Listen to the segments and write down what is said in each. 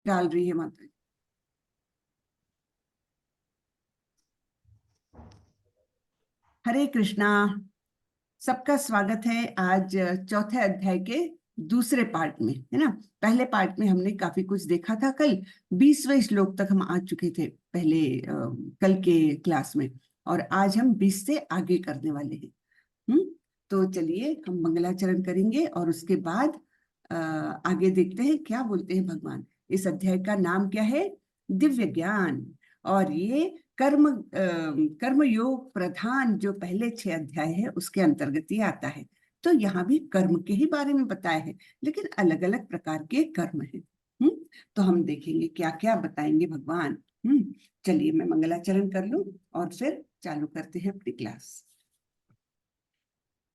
डाल रही है माता जी। हरे कृष्णा। सबका स्वागत है आज चौथे अध्याय के दूसरे पार्ट में, है ना। पहले पार्ट में हमने काफी कुछ देखा था। कल 20वें श्लोक तक हम आ चुके थे पहले कल के क्लास में, और आज हम 20 से आगे करने वाले हैं। तो चलिए हम मंगलाचरण करेंगे और उसके बाद आगे देखते हैं क्या बोलते हैं भगवान। इस अध्याय का नाम क्या है? दिव्य ज्ञान। और ये कर्म योग प्रधान जो पहले 6 अध्याय है उसके अंतर्गत ही आता है। तो यहाँ भी कर्म के ही बारे में बताया है, लेकिन अलग अलग प्रकार के कर्म है। तो हम देखेंगे क्या क्या बताएंगे भगवान। चलिए मैं मंगलाचरण कर लूं और फिर चालू करते हैं अपनी क्लास।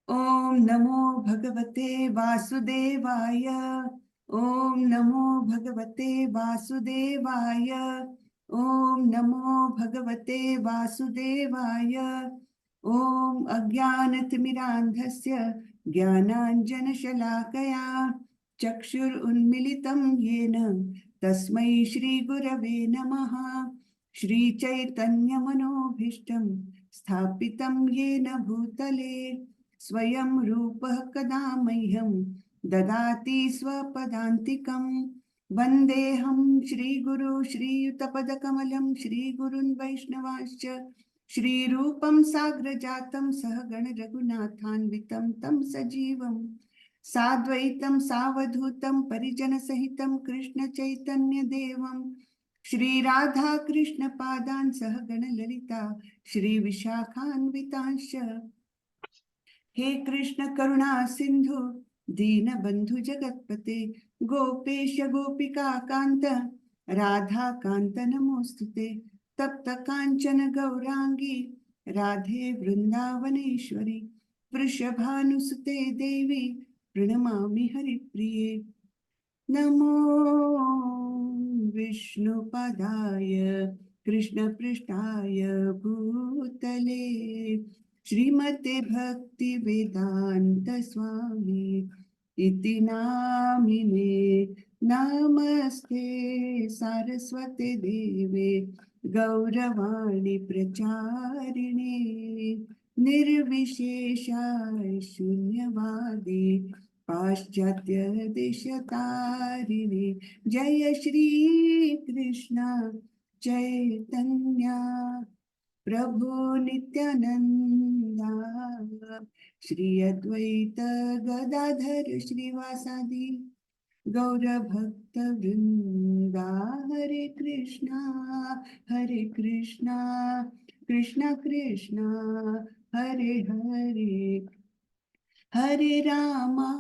ओम नमो भगवते वासुदेवाय। ओम नमो भगवते वासुदेवाय। ओम नमो भगवते वासुदेवाय। ओम अज्ञानतिमिरान्धस्य ज्ञानाञ्जनशलाकया चक्षुरुन्मिलितं येन तस्मै श्रीगुरवे नमः। श्रीचैतन्यमनोभीष्टं स्थापितं येन भूतले स्वयं रूपः कदा मह्यं ददाति स्वपदान्तिकं। वन्देऽहं श्रीगुरु श्रीयुतपदकमलं श्रीगुरुन् वैष्णवांश्च श्रीरूपं साग्रजातं सहगण रघुनाथान्वितं तं सजीवं साद्वैतं सावधूतं परिजनसहितं कृष्ण चैतन्य देवं श्री राधा कृष्ण पादान् सहगण ललिता श्री विशाखान्वितांश्च। हे कृष्ण करुणा सिंधु दीन बंधु जगतपते गोपेश गोपिका कांत राधा कांत नमोस्तुते। तप्त कांचन गौरांगी राधे वृंदावनेश्वरी वृषभानुसुते देवी प्रणमामि हरिप्रिये। नमो विष्णुपदाय कृष्णपृष्ठाय भूतले श्रीमते भक्ति वेदांत स्वामी इति नामिने। नमस्ते सारस्वते देवे गौरवाणी प्रचारिणे निर्विशेषाय शून्यवादी पाश्चात्य देशतारिणे। जय श्री कृष्ण चैतन्य प्रभु नित्यानंदा श्री अद्वैत गदाधर श्रीवासादि गौर भक्त वृंदा। हरे कृष्णा कृष्ण कृष्णा हरे हरे हरे रामा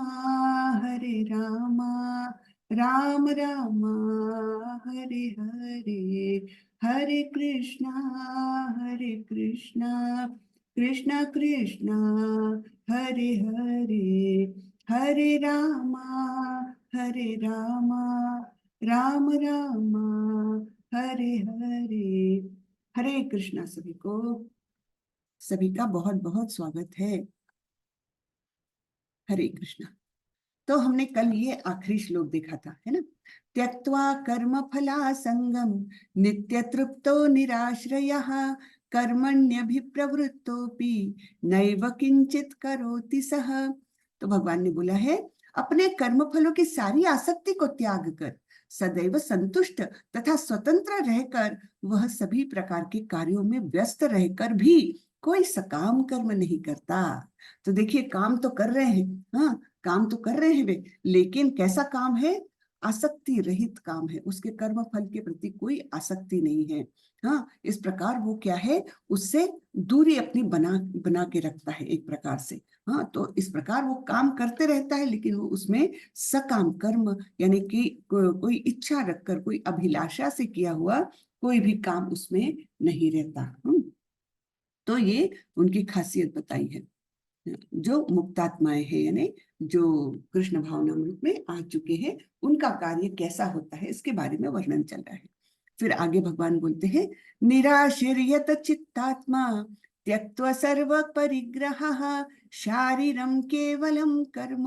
राम राम हरे हरे हरे कृष्णा कृष्ण कृष्णा हरे हरे हरे रामा राम राम हरे हरे। हरे कृष्णा। सभी का बहुत बहुत स्वागत है। हरे कृष्णा। तो हमने कल ये आखिरी श्लोक देखा था, है ना। त्यक्त्वा कर्म फला संगम नित्य तृप्तो निराश्रयः कर्मण्यभिप्रवृत्तोपि नैव किंचित करोति सः। तो भगवान ने बोला है अपने कर्म फलों की सारी आसक्ति को त्याग कर सदैव संतुष्ट तथा स्वतंत्र रहकर वह सभी प्रकार के कार्यों में व्यस्त रहकर भी कोई सकाम कर्म नहीं करता। तो देखिए काम तो कर रहे हैं, हाँ काम तो कर रहे हैं वे, लेकिन कैसा काम है? आसक्ति रहित काम है। उसके कर्म फल के प्रति कोई आसक्ति नहीं है। हाँ इस प्रकार वो क्या है, उससे दूरी अपनी बना के रखता है एक प्रकार से। हाँ तो इस प्रकार वो काम करते रहता है, लेकिन वो उसमें सकाम कर्म यानी कि कोई इच्छा रखकर कोई अभिलाषा से किया हुआ कोई भी काम उसमें नहीं रहता। तो ये उनकी खासियत बताई है। जो मुक्तात्माएं हैं यानी जो कृष्ण भावनामृत में आ चुके हैं, उनका कार्य कैसा होता है इसके बारे में वर्णन चल रहा है। फिर आगे भगवान बोलते हैं निराशीर्यत चित्तात्मा त्यक्त्वा सर्व परिग्रहः शारीरम केवलम कर्म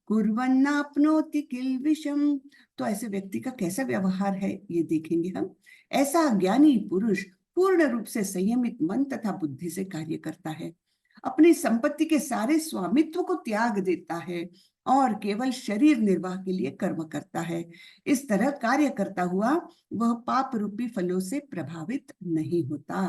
कुर्वन्नाप्नोति किल्बिषम्। तो ऐसे व्यक्ति का कैसा व्यवहार है ये देखेंगे हम। ऐसा ज्ञानी पुरुष पूर्ण रूप से संयमित मन तथा बुद्धि से कार्य करता है, अपनी संपत्ति के सारे स्वामित्व को त्याग देता है और केवल शरीर निर्वाह के लिए कर्म करता है। इस तरह कार्य करता हुआ वह पाप रूपी फलों से प्रभावित नहीं होता।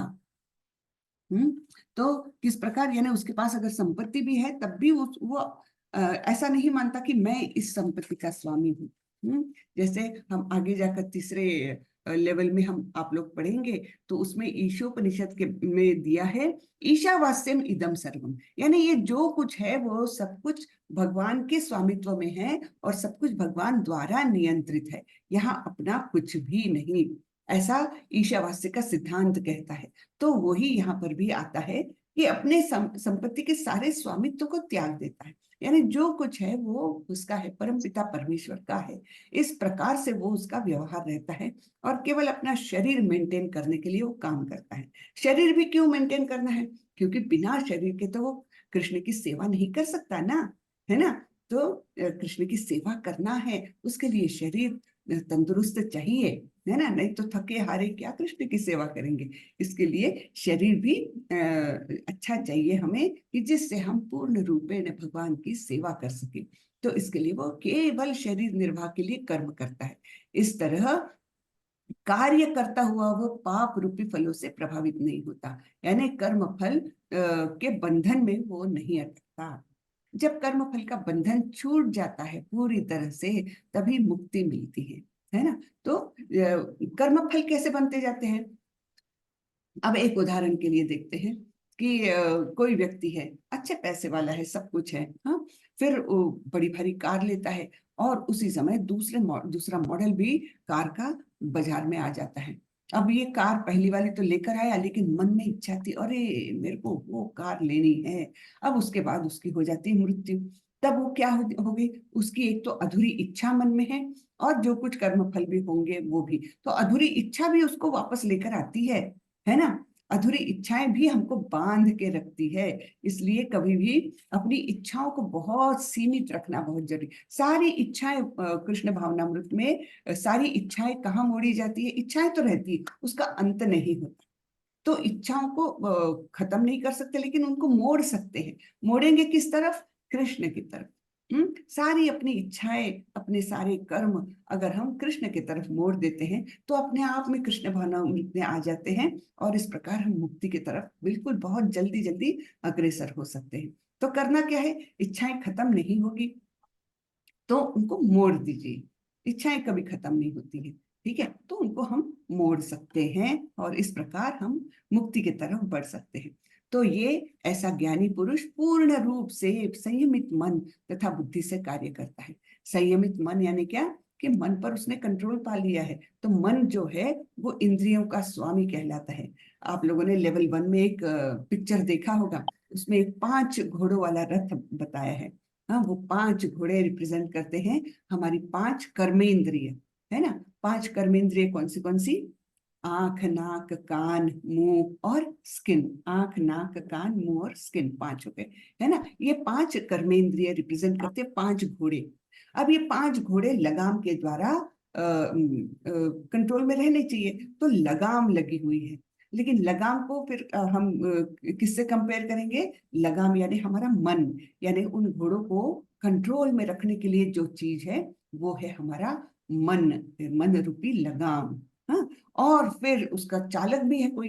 तो किस प्रकार, यानी उसके पास अगर संपत्ति भी है तब भी वो ऐसा नहीं मानता कि मैं इस संपत्ति का स्वामी हूँ। जैसे हम आगे जाकर तीसरे लेवल में हम आप लोग पढ़ेंगे तो उसमें ईशोपनिषद के में दिया है ईशावास्यम इदम सर्वम, यानी ये जो कुछ है वो सब कुछ भगवान के स्वामित्व में है और सब कुछ भगवान द्वारा नियंत्रित है, यहाँ अपना कुछ भी नहीं, ऐसा ईशावास्य का सिद्धांत कहता है। तो वही यहाँ पर भी आता है कि अपने संपत्ति के सारे स्वामित्व को त्याग देता है, यानी जो कुछ है वो उसका है, परम पिता परमेश्वर का है। इस प्रकार से वो उसका व्यवहार रहता है और केवल अपना शरीर मेंटेन करने के लिए वो काम करता है। शरीर भी क्यों मेंटेन करना है? क्योंकि बिना शरीर के तो वो कृष्ण की सेवा नहीं कर सकता ना, है ना। तो कृष्ण की सेवा करना है उसके लिए शरीर तंदुरुस्त चाहिए, है ना, नहीं तो थके हारे क्या कृष्ण की सेवा करेंगे। इसके लिए शरीर भी अच्छा चाहिए हमें कि जिससे हम पूर्ण रूपेण भगवान की सेवा कर सके। तो इसके लिए वो केवल शरीर निर्वाह के लिए कर्म करता है। इस तरह कार्य करता हुआ वो पाप रूपी फलों से प्रभावित नहीं होता, यानी कर्म फल के बंधन में वो नहीं अटकता। जब कर्म फल का बंधन छूट जाता है पूरी तरह से तभी मुक्ति मिलती है ना। तो कर्म फल कैसे बनते जाते हैं? अब एक उदाहरण के लिए देखते हैं कि कोई व्यक्ति है, अच्छे पैसे वाला है, सब कुछ है, हाँ, फिर वो बड़ी भारी कार लेता है और उसी समय दूसरा मॉडल भी कार का बाजार में आ जाता है। अब ये कार पहली वाली तो लेकर आया लेकिन मन में इच्छा थी, अरे मेरे को वो कार लेनी है। अब उसके बाद उसकी हो जाती है मृत्यु। तब वो क्या हो गई, उसकी एक तो अधूरी इच्छा मन में है और जो कुछ कर्म फल भी होंगे वो भी, तो अधूरी इच्छा भी उसको वापस लेकर आती है ना। अधूरी इच्छाएं भी हमको बांध के रखती है, इसलिए कभी भी अपनी इच्छाओं को बहुत सीमित रखना बहुत जरूरी। सारी इच्छाएं कृष्ण भावनामृत में सारी इच्छाएं कहाँ मोड़ी जाती है? इच्छाएं तो रहती है, उसका अंत नहीं होता। तो इच्छाओं को खत्म नहीं कर सकते लेकिन उनको मोड़ सकते हैं। मोड़ेंगे किस तरफ? कृष्ण की तरफ। सारी अपनी इच्छाएं, अपने सारे कर्म अगर हम कृष्ण की तरफ मोड़ देते हैं तो अपने आप में कृष्ण भावनामृत में आ जाते हैं और इस प्रकार हम मुक्ति की तरफ बिल्कुल बहुत जल्दी जल्दी अग्रसर हो सकते हैं। तो करना क्या है? इच्छाएं खत्म नहीं होगी तो उनको मोड़ दीजिए। इच्छाएं कभी खत्म नहीं होती है, ठीक है, तो उनको हम मोड़ सकते हैं और इस प्रकार हम मुक्ति की तरफ बढ़ सकते हैं। तो ये ऐसा ज्ञानी पुरुष पूर्ण रूप से संयमित मन तथा बुद्धि से कार्य करता है। संयमित मन यानी क्या? कि मन पर उसने कंट्रोल पा लिया है। तो मन जो है वो इंद्रियों का स्वामी कहलाता है। आप लोगों ने लेवल 1 में एक पिक्चर देखा होगा, उसमें एक 5 घोड़ों वाला रथ बताया है। हाँ, वो 5 घोड़े रिप्रेजेंट करते हैं हमारी 5 कर्मेंद्रिय, है ना। 5 कर्मेंद्रिय कौन सी? आंख, नाक, कान, मुंह और स्किन। आंख, नाक, कान, मुंह और स्किन, 5 हो गए, है ना। ये 5 कर्मेंद्रिय रिप्रेजेंट करते हैं 5 घोड़े। अब ये 5 घोड़े लगाम के द्वारा कंट्रोल में रहने चाहिए, तो लगाम लगी हुई है। लेकिन लगाम को फिर हम किससे कंपेयर करेंगे? लगाम यानी हमारा मन, यानी उन घोड़ों को कंट्रोल में रखने के लिए जो चीज है वो है हमारा मन, मन रूपी लगाम। हाँ, और फिर उसका चालक भी है कोई।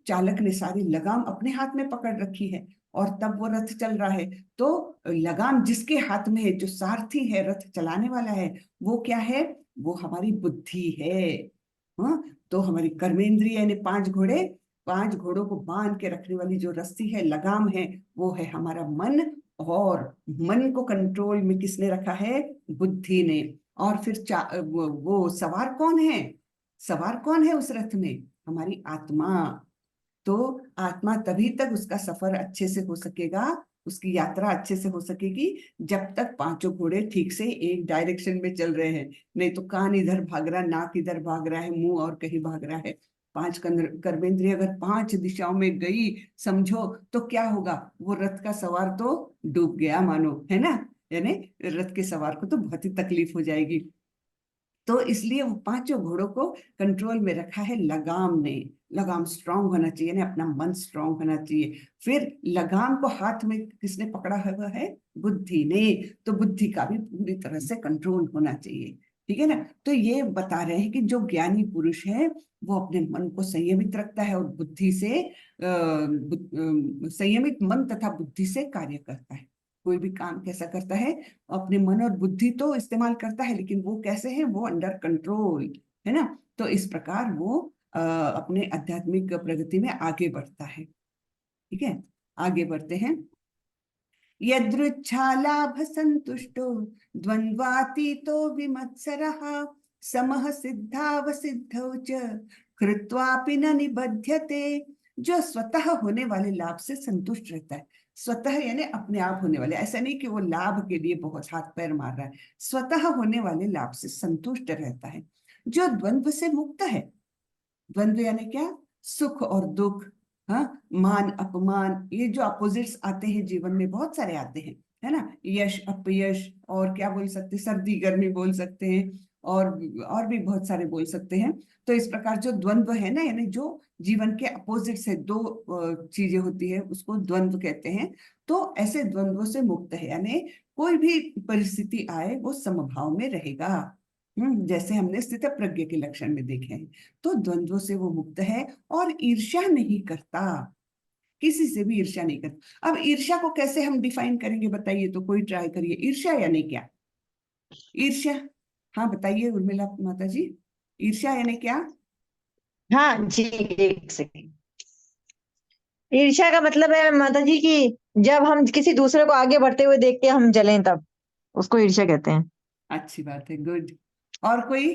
चालक ने सारी लगाम अपने हाथ में पकड़ रखी है और तब वो रथ चल रहा है। तो लगाम जिसके हाथ में है, जो सारथी है, रथ चलाने वाला है, वो क्या है? वो हमारी बुद्धि है। हाँ, तो हमारी कर्मेंद्रिय यानी 5 घोड़े, 5 घोड़ों को बांध के रखने वाली जो रस्सी है, लगाम है, वो है हमारा मन। और मन को कंट्रोल में किसने रखा है? बुद्धि ने। और फिर वो सवार कौन है? सवार कौन है उस रथ में? हमारी आत्मा। तो आत्मा तभी तक उसका सफर अच्छे से हो सकेगा, उसकी यात्रा अच्छे से हो सकेगी जब तक 5 घोड़े ठीक से एक डायरेक्शन में चल रहे हैं। नहीं तो कान इधर भाग रहा है, नाक इधर भाग रहा है, मुंह और कहीं भाग रहा है। 5 कर्मेंद्रिय अगर 5 दिशाओं में गई समझो तो क्या होगा? वो रथ का सवार तो डूब गया मानो, है ना। यानी रथ के सवार को तो बहुत ही तकलीफ हो जाएगी। तो इसलिए वो पांचों घोड़ों को कंट्रोल में रखा है लगाम ने। लगाम स्ट्रांग होना चाहिए ना, अपना मन स्ट्रांग होना चाहिए। फिर लगाम को हाथ में किसने पकड़ा हुआ है? बुद्धि ने। तो बुद्धि का भी पूरी तरह से कंट्रोल होना चाहिए, ठीक है ना। तो ये बता रहे हैं कि जो ज्ञानी पुरुष है वो अपने मन को संयमित रखता है और बुद्धि से संयमित मन तथा बुद्धि से कार्य करता है। कोई भी काम कैसा करता है? अपने मन और बुद्धि तो इस्तेमाल करता है, लेकिन वो कैसे है? वो अंडर कंट्रोल है ना। तो इस प्रकार वो अपने आध्यात्मिक प्रगति में आगे बढ़ता है। ठीक है, आगे बढ़ते हैं। यदृच्छालाभ संतुष्टो द्वंद्वातीतो विमत्सरः समः सिद्धावसिद्धौ च कृत्वापि न निबध्यते। जो स्वतः होने वाले लाभ से संतुष्ट रहता है, स्वतः यानी अपने आप होने वाले, ऐसा नहीं कि वो लाभ के लिए बहुत हाथ पैर मार रहा है, स्वतः होने वाले लाभ से संतुष्ट रहता है, जो द्वंद्व से मुक्त है। द्वंद्व यानी क्या? सुख और दुख, हाँ, मान अपमान, ये जो अपोजिट्स आते हैं जीवन में, बहुत सारे आते हैं, है ना। यश अपयश, और क्या बोल सकते हैं, सर्दी गर्मी बोल सकते हैं, और भी बहुत सारे बोल सकते हैं। तो इस प्रकार जो द्वंद्व है ना, यानी जो जीवन के अपोजिट्स है, दो चीजें होती है, उसको द्वंद्व कहते हैं। तो ऐसे द्वंद्वों से मुक्त है, यानी कोई भी परिस्थिति आए वो समभाव में रहेगा। जैसे हमने स्थित प्रज्ञ के लक्षण में देखे हैं। तो द्वंद्वों से वो मुक्त है और ईर्ष्या नहीं करता, किसी से भी ईर्ष्या नहीं करता। अब ईर्ष्या को कैसे हम डिफाइन करेंगे बताइए, तो कोई ट्राई करिए। ईर्ष्या यानी क्या? ईर्ष्या, हाँ बताइए उर्मिला माता जी, ईर्ष्या यानी क्या? हाँ जी, एक सेकेंड। ईर्ष्या का मतलब है माता जी कि जब हम किसी दूसरे को आगे बढ़ते हुए देख के हम जलें, तब उसको ईर्ष्या कहते हैं। अच्छी बात है, गुड। और कोई?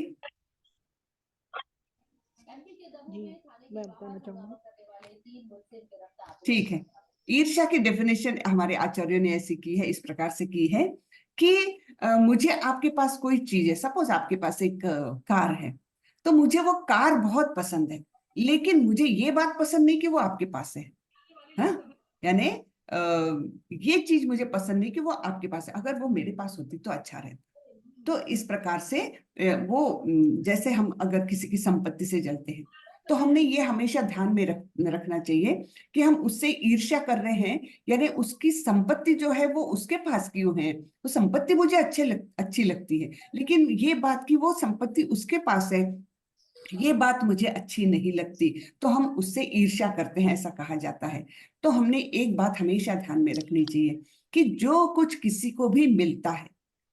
जी मैं बताना चाहूंगा। ठीक है, ईर्ष्या की डेफिनेशन हमारे आचार्यों ने ऐसी की है, इस प्रकार से की है कि मुझे आपके पास कोई चीज है, सपोज आपके पास एक कार है, तो मुझे वो कार बहुत पसंद है, लेकिन मुझे ये बात पसंद नहीं कि वो आपके पास है। हाँ, यानी ये चीज मुझे पसंद नहीं कि वो आपके पास है, अगर वो मेरे पास होती तो अच्छा रहता। तो इस प्रकार से जैसे हम अगर किसी की संपत्ति से जलते हैं, तो हमने ये हमेशा ध्यान में रखना चाहिए कि हम उससे ईर्ष्या कर रहे हैं, यानी उसकी संपत्ति जो है वो उसके पास क्यों है। तो संपत्ति मुझे अच्छी लगती है, लेकिन ये बात कि वो संपत्ति उसके पास है, ये बात मुझे अच्छी नहीं लगती, तो हम उससे ईर्ष्या करते हैं, ऐसा कहा जाता है। तो हमने एक बात हमेशा ध्यान में रखनी चाहिए कि जो कुछ किसी को भी मिलता है,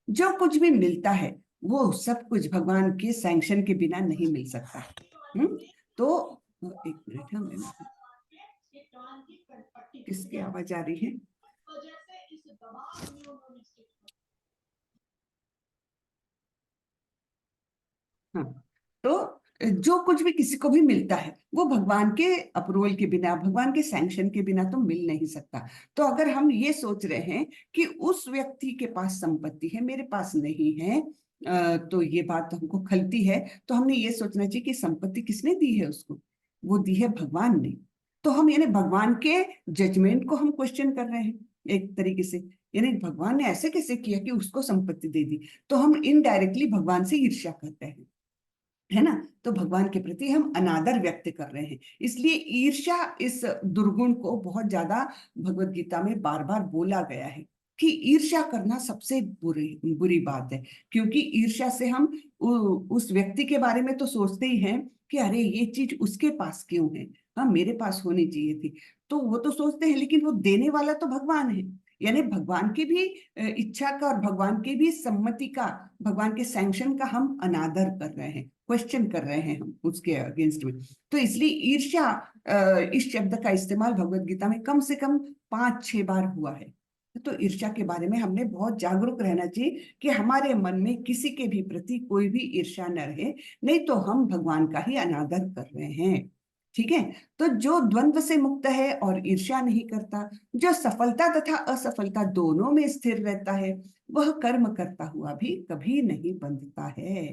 जो कुछ भी मिलता है, वो सब कुछ भगवान के सैंक्शन के बिना नहीं मिल सकता। तो एक मिनट, किसकी आवाज आ रही है? हाँ, तो जो कुछ भी किसी को भी मिलता है वो भगवान के अप्रूवल के बिना, भगवान के सैंक्शन के बिना तो मिल नहीं सकता। तो अगर हम ये सोच रहे हैं कि उस व्यक्ति के पास संपत्ति है, मेरे पास नहीं है, तो ये बात हमको खलती है। तो हमने ये सोचना चाहिए कि संपत्ति किसने दी है उसको? वो दी है भगवान ने। तो हम यानी भगवान के जजमेंट को हम क्वेश्चन कर रहे हैं एक तरीके से, यानी भगवान ने ऐसे कैसे किया कि उसको संपत्ति दे दी। तो हम इनडायरेक्टली भगवान से ईर्ष्या करते हैं, है ना। तो भगवान के प्रति हम अनादर व्यक्त कर रहे हैं। इसलिए ईर्ष्या, इस दुर्गुण को बहुत ज्यादा भगवत गीता में बार बार बोला गया है कि ईर्ष्या करना सबसे बुरी बुरी बात है। क्योंकि ईर्ष्या से हम उस व्यक्ति के बारे में तो सोचते ही हैं कि अरे ये चीज उसके पास क्यों है, हाँ मेरे पास होनी चाहिए थी। तो वो तो सोचते हैं, लेकिन वो देने वाला तो भगवान है। यानी भगवान की भी इच्छा का और भगवान की भी सम्मति का, भगवान के सैंक्शन का हम अनादर कर रहे हैं, क्वेश्चन कर रहे हैं हम उसके अगेंस्ट में। तो इसलिए ईर्ष्या, इस शब्द का इस्तेमाल भगवत गीता में कम से कम 5-6 बार हुआ है। तो ईर्ष्या के बारे में हमने बहुत जागरूक रहना चाहिए कि हमारे मन में किसी के भी प्रति कोई भी ईर्ष्या न रहे, नहीं तो हम भगवान का ही अनादर कर रहे हैं। ठीक है, तो जो द्वंद्व से मुक्त है और ईर्ष्या नहीं करता, जो सफलता तथा असफलता दोनों में स्थिर रहता है, वह कर्म करता हुआ भी कभी नहीं बंधता है।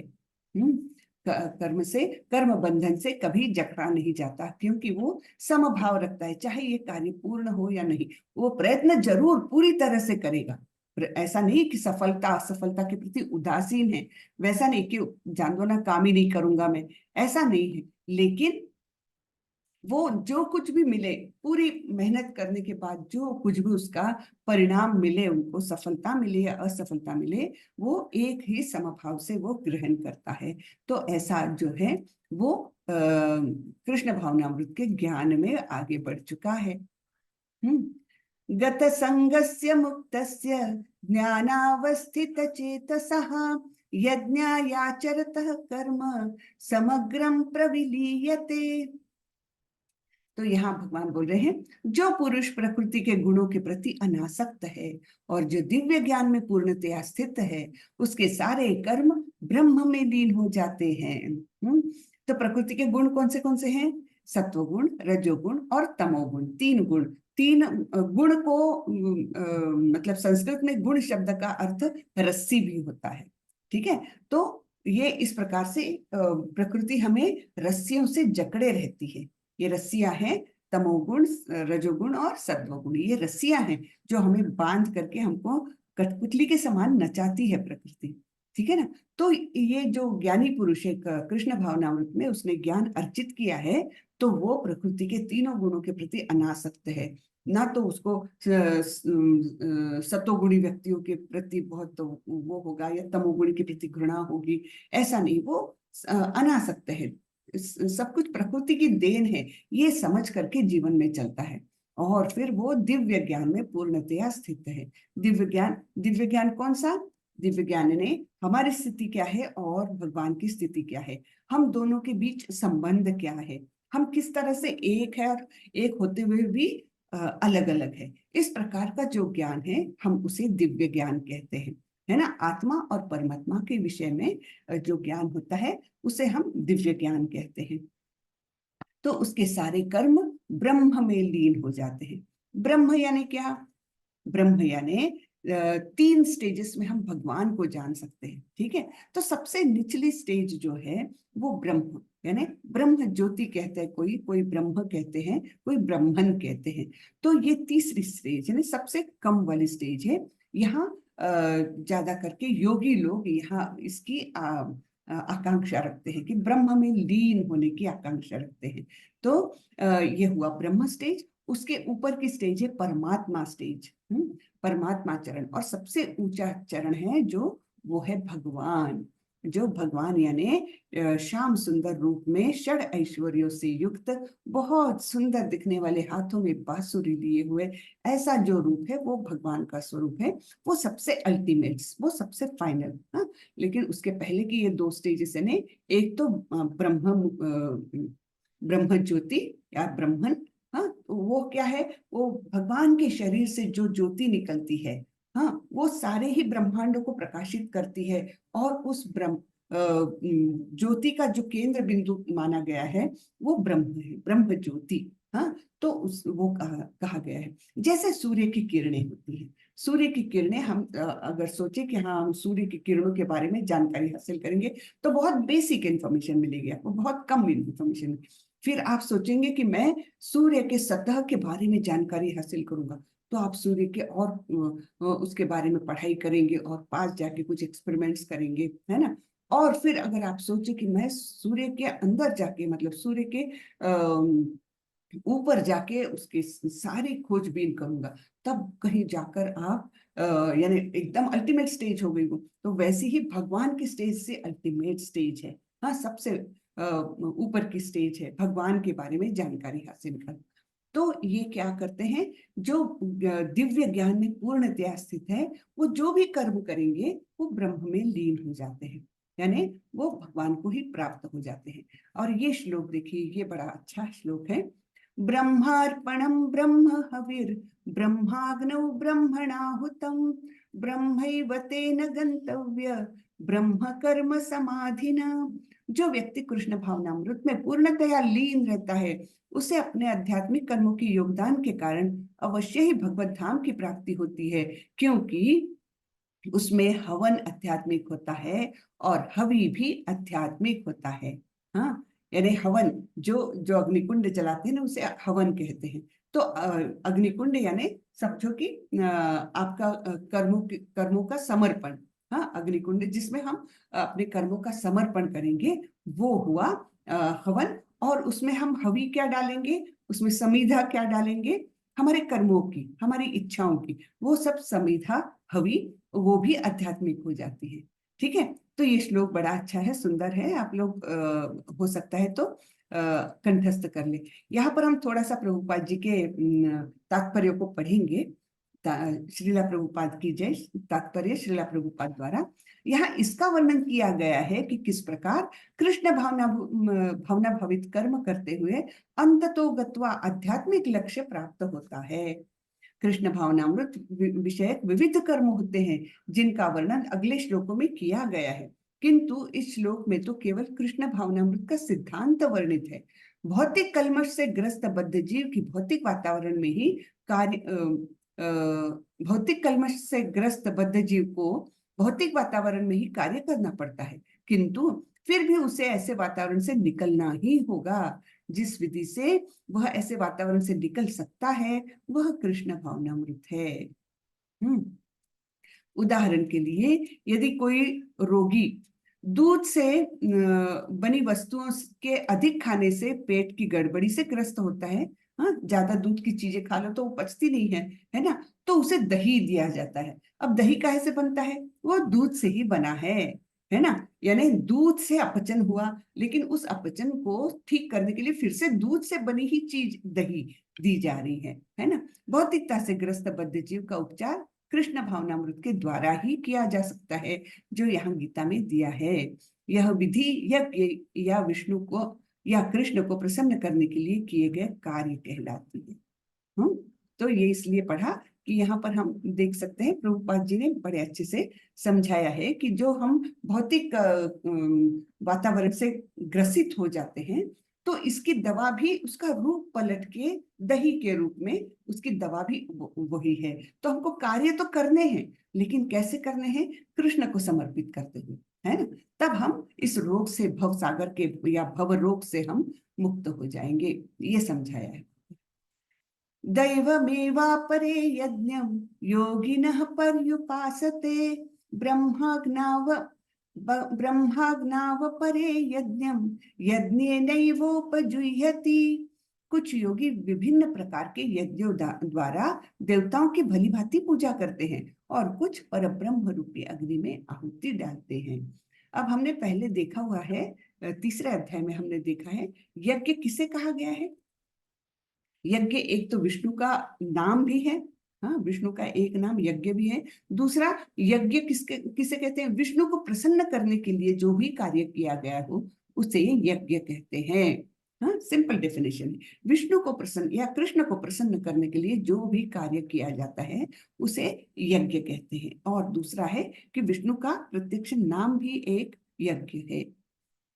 कर्म से, कर्म बंधन से कभी जकड़ा नहीं जाता, क्योंकि वो समभाव रखता है। चाहे ये कार्य पूर्ण हो या नहीं, वो प्रयत्न जरूर पूरी तरह से करेगा, ऐसा नहीं कि सफलता असफलता के प्रति उदासीन है, वैसा नहीं कि जान दो ना, काम ही नहीं करूंगा मैं, ऐसा नहीं है। लेकिन वो जो कुछ भी मिले, पूरी मेहनत करने के बाद जो कुछ भी उसका परिणाम मिले, उनको सफलता मिले या असफलता मिले, वो एक ही समभाव से वो ग्रहण करता है। तो ऐसा जो है वो कृष्ण भावनामृत के ज्ञान में आगे बढ़ चुका है। गत संगस्य मुक्तस्य ज्ञानावस्थित चेतसः यज्ञायाचरतः कर्म समग्रम प्रविलीयते। तो यहाँ भगवान बोल रहे हैं, जो पुरुष प्रकृति के गुणों के प्रति अनासक्त है और जो दिव्य ज्ञान में पूर्णतया स्थित है, उसके सारे कर्म ब्रह्म में लीन हो जाते हैं। तो प्रकृति के गुण कौन से हैं? सत्वगुण, रजोगुण और तमोगुण, 3 गुण। 3 गुण को मतलब संस्कृत में गुण शब्द का अर्थ रस्सी भी होता है, ठीक है। तो ये इस प्रकार से प्रकृति हमें रस्सियों से जकड़े रहती है। ये रस्सियां हैं, तमोगुण, रजोगुण और सत्वगुण, ये रस्सियां हैं जो हमें बांध करके हमको कठपुतली के समान नचाती है प्रकृति, ठीक है ना। तो ये जो ज्ञानी पुरुष है कृष्ण भावनामृत में उसने ज्ञान अर्जित किया है, तो वो प्रकृति के तीनों गुणों के प्रति अनासक्त है। ना तो उसको सतोगुणी व्यक्तियों के प्रति बहुत वो होगा या तमोगुणी के प्रति घृणा होगी, ऐसा नहीं, वो अनासक्त है। सब कुछ प्रकृति की देन है, ये समझ करके जीवन में चलता है और फिर वो दिव्य ज्ञान में पूर्णतया स्थित है। दिव्य ज्ञान कौन सा? दिव्य ज्ञान ने हमारी स्थिति क्या है और भगवान की स्थिति क्या है, हम दोनों के बीच संबंध क्या है, हम किस तरह से एक है और एक होते हुए भी अलग अलग है, इस प्रकार का जो ज्ञान है हम उसे दिव्य ज्ञान कहते हैं, है ना। आत्मा और परमात्मा के विषय में जो ज्ञान होता है उसे हम दिव्य ज्ञान कहते हैं। तो उसके सारे कर्म ब्रह्म में लीन हो जाते हैं। ब्रह्म यानी क्या? ब्रह्म यानी 3 स्टेजेस में हम भगवान को जान सकते हैं, ठीक है। तो सबसे निचली स्टेज जो है वो ब्रह्म यानी ब्रह्म ज्योति कहते हैं, कोई ब्रह्म कहते हैं, कोई ब्रह्मन कहते हैं। तो ये तीसरी स्टेज यानी सबसे कम वाली स्टेज है। यहाँ ज्यादा करके योगी लोग यहाँ इसकी आकांक्षा रखते हैं कि ब्रह्म में लीन होने की आकांक्षा रखते हैं। तो ये हुआ ब्रह्म स्टेज। उसके ऊपर की स्टेज है परमात्मा स्टेज, परमात्मा चरण, और सबसे ऊंचा चरण है जो वो है भगवान। जो भगवान यानी श्याम सुंदर रूप में षड ऐश्वर्यों से युक्त, बहुत सुंदर दिखने वाले, हाथों में बांसुरी लिए हुए, ऐसा जो रूप है वो भगवान का स्वरूप है। वो सबसे अल्टीमेट, वो सबसे फाइनल। लेकिन उसके पहले की ये 2 स्टेजेस है, एक तो ब्रह्म ज्योति या ब्रह्मन। हाँ, वो क्या है? वो भगवान के शरीर से जो ज्योति निकलती है, हाँ, वो सारे ही ब्रह्मांडों को प्रकाशित करती है। और उस ज्योति का जो केंद्र बिंदु माना गया है वो ब्रह्म है, ब्रह्म ज्योति। हाँ, तो वो कहा गया है। जैसे सूर्य की किरणें होती है, सूर्य की किरणें, हम अगर सोचे कि हाँ हम सूर्य की किरणों के बारे में जानकारी हासिल करेंगे तो बहुत बेसिक इंफॉर्मेशन मिलेगी आपको, बहुत कम इंफॉर्मेशन। फिर आप सोचेंगे कि मैं सूर्य के सतह के बारे में जानकारी हासिल करूंगा, तो आप सूर्य के और उसके बारे में पढ़ाई करेंगे और पास जाके कुछ एक्सपेरिमेंट्स करेंगे, है ना। और फिर अगर आप सोचे कि मैं सूर्य के अंदर जाके, मतलब सूर्य के ऊपर जाके उसके सारी खोजबीन करूंगा, तब कहीं जाकर आप यानी एकदम अल्टीमेट स्टेज हो गई वो। तो वैसे ही भगवान की स्टेज से अल्टीमेट स्टेज है, हाँ, सबसे ऊपर की स्टेज है भगवान के बारे में जानकारी हासिल कर। तो ये क्या करते हैं, जो दिव्य ज्ञान में पूर्णतया स्थित है, वो जो भी कर्म करेंगे वो ब्रह्म में लीन हो जाते हैं, यानी वो भगवान को ही प्राप्त हो जाते हैं। और ये श्लोक देखिए, ये बड़ा अच्छा श्लोक है। ब्रह्मार्पणम ब्रह्म हविर ब्रह्माग्नौ ब्रह्मणाहुतम ब्रह्मैव तेन गंतव्य ब्रह्म कर्म समाधिना। जो व्यक्ति कृष्ण भावनामृत में पूर्णतया लीन रहता है, उसे अपने आध्यात्मिक कर्मों के योगदान के कारण अवश्य ही भगवत धाम की प्राप्ति होती है, क्योंकि उसमें हवन आध्यात्मिक होता है और हवि भी आध्यात्मिक होता है। हाँ, यानी हवन, जो अग्निकुंड जलाते हैं ना, उसे हवन कहते हैं। तो अग्निकुंड यानी समझो कि आपका कर्मों का समर्पण, हाँ, अग्निकुंड जिसमें हम अपने कर्मों का समर्पण करेंगे, वो हुआ हवन। और उसमें हम हवि क्या डालेंगे, उसमें समीधा क्या डालेंगे, हमारे कर्मों की, हमारी इच्छाओं की, वो सब समीधा हवि, वो भी आध्यात्मिक हो जाती है। ठीक है, तो ये श्लोक बड़ा अच्छा है, सुंदर है, आप लोग हो सकता है तो कंठस्थ कर ले। यहाँ पर हम थोड़ा सा प्रभुपाद जी के तात्पर्य को पढ़ेंगे। श्रीला प्रभुपाद की जय। तात्पर्य श्रीला प्रभुपाद द्वारा यहाँ इसका वर्णन किया गया है कि किस प्रकार कृष्ण भावना भवित कर्म करते हुए अंततो गत्वा आध्यात्मिक लक्ष्य प्राप्त होता है। कृष्ण भावनामृत विषयक विविध कर्म होते हैं जिनका वर्णन अगले श्लोकों में किया गया है, किंतु इस श्लोक में तो केवल कृष्ण भावनामृत का सिद्धांत वर्णित है। भौतिक कल्मश से ग्रस्त बद्ध जीव की भौतिक वातावरण में ही कार्य भौतिक कल्मश से ग्रस्त बद्ध जीव को भौतिक वातावरण में ही कार्य करना पड़ता है, किंतु फिर भी उसे ऐसे वातावरण से निकलना ही होगा। जिस विधि से वह ऐसे वातावरण से निकल सकता है वह कृष्ण भावनामृत है। उदाहरण के लिए, यदि कोई रोगी दूध से बनी वस्तुओं के अधिक खाने से पेट की गड़बड़ी से ग्रस्त होता है, हाँ, ज्यादा दूध की चीजें खा लो तो वो पचती नहीं है ना, तो उसे दही दिया जाता है। अब दही काहे से बनता है, वो दूध से ही बना है ना, यानी दूध से अपचन हुआ, लेकिन उस अपचन को ठीक करने के लिए फिर से दूध से बनी ही चीज दही दी जा रही है ना। भौतिकता से ग्रस्त बद्ध जीव का उपचार कृष्ण भावनामृत के द्वारा ही किया जा सकता है, जो यहाँ गीता में दिया है। यह विधि यज्ञ या विष्णु को या कृष्ण को प्रसन्न करने के लिए किए गए कार्य कहलाती है। तो ये इसलिए पढ़ा कि यहाँ पर हम देख सकते हैं प्रभुपाद जी ने बड़े अच्छे से समझाया है कि जो हम भौतिक वातावरण से ग्रसित हो जाते हैं, तो इसकी दवा भी उसका रूप पलट के दही के रूप में उसकी दवा भी वही है। तो हमको कार्य तो करने हैं, लेकिन कैसे करने हैं, कृष्ण को समर्पित करते हुए, है ना, तब हम इस रोग से, भव सागर के या भव रोग से हम मुक्त हो जाएंगे, ये समझाया है। दैवमेवापरे यज्ञं योगिनः पर्युपासते ब्रह्माग्नावपरे यज्ञं यज्ञेनैवोपजुह्यति। कुछ योगी विभिन्न प्रकार के यज्ञों द्वारा देवताओं की भली भांति पूजा करते हैं और कुछ परब्रह्म रूपी अग्नि में आहुति डालते हैं। अब हमने पहले देखा हुआ है, तीसरे अध्याय में हमने देखा है यज्ञ किसे कहा गया है। यज्ञ एक तो विष्णु का नाम भी है, हाँ, विष्णु का एक नाम यज्ञ भी है। दूसरा, यज्ञ किसे कहते हैं, विष्णु को प्रसन्न करने के लिए जो भी कार्य किया गया हो उसे यज्ञ कहते हैं। हाँ, सिंपल डेफिनेशन है, विष्णु को प्रसन्न या कृष्ण को प्रसन्न करने के लिए जो भी कार्य किया जाता है उसे यज्ञ कहते हैं। और दूसरा है कि विष्णु का प्रत्यक्ष नाम भी एक यज्ञ है।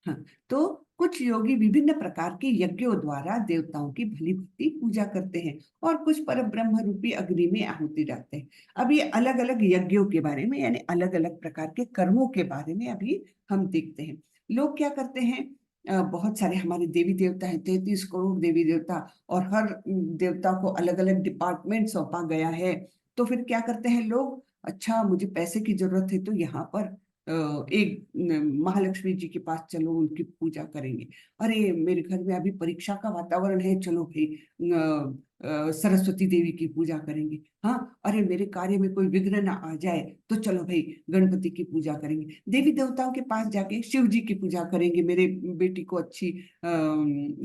हाँ, तो कुछ योगी विभिन्न प्रकार के यज्ञों द्वारा देवताओं की भली भांति पूजा करते हैं और कुछ परब्रह्म रूपी अग्नि में आहुति डालते हैं। अब ये अलग अलग यज्ञों के बारे में, यानी अलग अलग प्रकार के कर्मों के बारे में अभी हम देखते हैं। लोग क्या करते हैं, बहुत सारे हमारे देवी देवता हैं, 33 करोड़ देवी देवता, और हर देवता को अलग अलग डिपार्टमेंट सौंपा गया है। तो फिर क्या करते हैं लोग, अच्छा मुझे पैसे की जरूरत है तो यहाँ पर एक महालक्ष्मी जी के पास चलो, उनकी पूजा करेंगे। अरे मेरे घर में अभी परीक्षा का वातावरण है, चलो भाई सरस्वती देवी की पूजा करेंगे। हाँ, अरे मेरे कार्य में कोई विघ्न ना आ जाए तो चलो भाई गणपति की पूजा करेंगे। देवी देवताओं के पास जाके शिव जी की पूजा करेंगे, मेरे बेटी को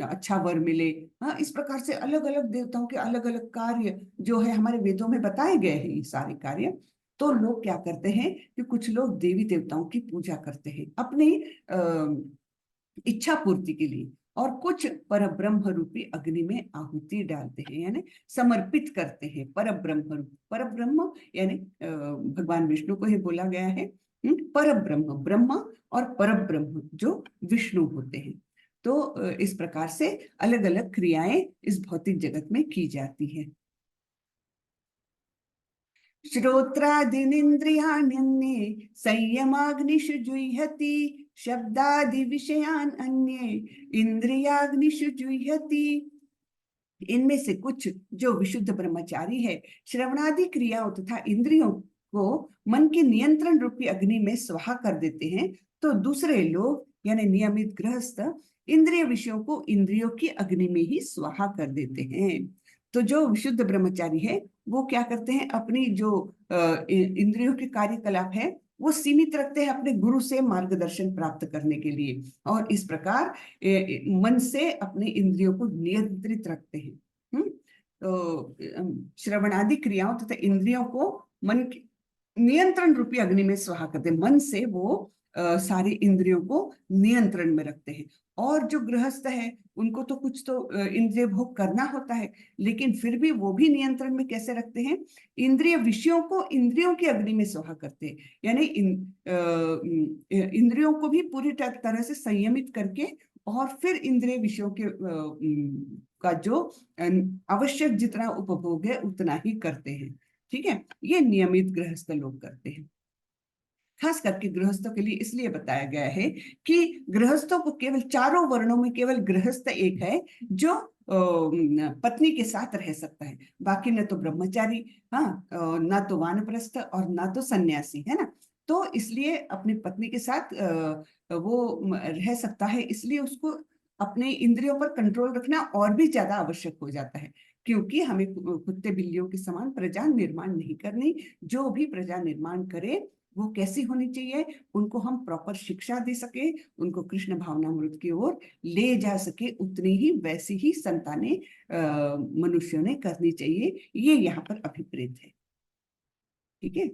अच्छा वर मिले। हाँ, इस प्रकार से अलग अलग देवताओं के अलग अलग कार्य जो है हमारे वेदों में बताए गए हैं, ये सारे कार्य। तो लोग क्या करते हैं कि कुछ लोग देवी देवताओं की पूजा करते हैं अपनी इच्छा पूर्ति के लिए, और कुछ परब्रह्म रूपी अग्नि में आहुति डालते हैं, यानी समर्पित करते हैं परब्रह्म यानी भगवान विष्णु को ही बोला गया है। परब्रह्म, ब्रह्म और परब्रह्म जो विष्णु होते हैं। तो इस प्रकार से अलग अलग क्रियाएं इस भौतिक जगत में की जाती है। श्रोत्रादीनिन्द्रियाण्यन्ये संयमाग्निषु जुह्यति शब्दादि विषयान् अन्ये इंद्रियाग्निषु जुह्यति। इनमें से कुछ जो विशुद्ध ब्रह्मचारी है श्रवणादि क्रियाओं तथा इंद्रियों को मन के नियंत्रण रूपी अग्नि में स्वाहा कर देते हैं, तो दूसरे लोग यानी नियमित गृहस्थ इंद्रिय विषयों को इंद्रियों की अग्नि में ही स्वाहा कर देते हैं। तो जो विशुद्ध ब्रह्मचारी है वो क्या करते हैं, अपनी जो इंद्रियों के कार्यकलाप है वो सीमित रखते हैं अपने गुरु से मार्गदर्शन प्राप्त करने के लिए, और इस प्रकार मन से अपने इंद्रियों को नियंत्रित रखते हैं। तो श्रवणादि क्रियाओं तथा इंद्रियों को मन के नियंत्रण रूपी अग्नि में स्वाहा करते हैं। मन से वो सारी इंद्रियों को नियंत्रण में रखते हैं। और जो गृहस्थ है उनको तो कुछ तो इंद्रिय भोग करना होता है, लेकिन फिर भी वो भी नियंत्रण में कैसे रखते हैं, इंद्रिय विषयों को इंद्रियों की अग्नि में स्वाहा करते हैं, यानी इंद्रियों को भी पूरी तरह से संयमित करके और फिर इंद्रिय विषयों के का जो आवश्यक जितना उपभोग है उतना ही करते हैं। ठीक है, ये नियमित गृहस्थ लोग करते हैं। खास करके गृहस्थों के लिए इसलिए बताया गया है कि गृहस्थों को केवल चारों वर्णों में केवल गृहस्थ एक है जो पत्नी के साथ रह सकता है, बाकी न तो ब्रह्मचारी, हाँ, ना तो वानप्रस्थ और ना तो सन्यासी, है ना। तो इसलिए अपनी पत्नी के साथ वो रह सकता है, इसलिए उसको अपने इंद्रियों पर कंट्रोल रखना और भी ज्यादा आवश्यक हो जाता है, क्योंकि हमें कुत्ते बिल्लियों के समान प्रजा निर्माण नहीं करनी। जो भी प्रजा निर्माण करे वो कैसी होनी चाहिए, उनको हम प्रॉपर शिक्षा दे सके, उनको कृष्ण भावनामृत की ओर ले जा सके, उतनी ही वैसी ही संतानें मनुष्यों ने करनी चाहिए, ये यहाँ पर अभिप्रेत है। ठीक है,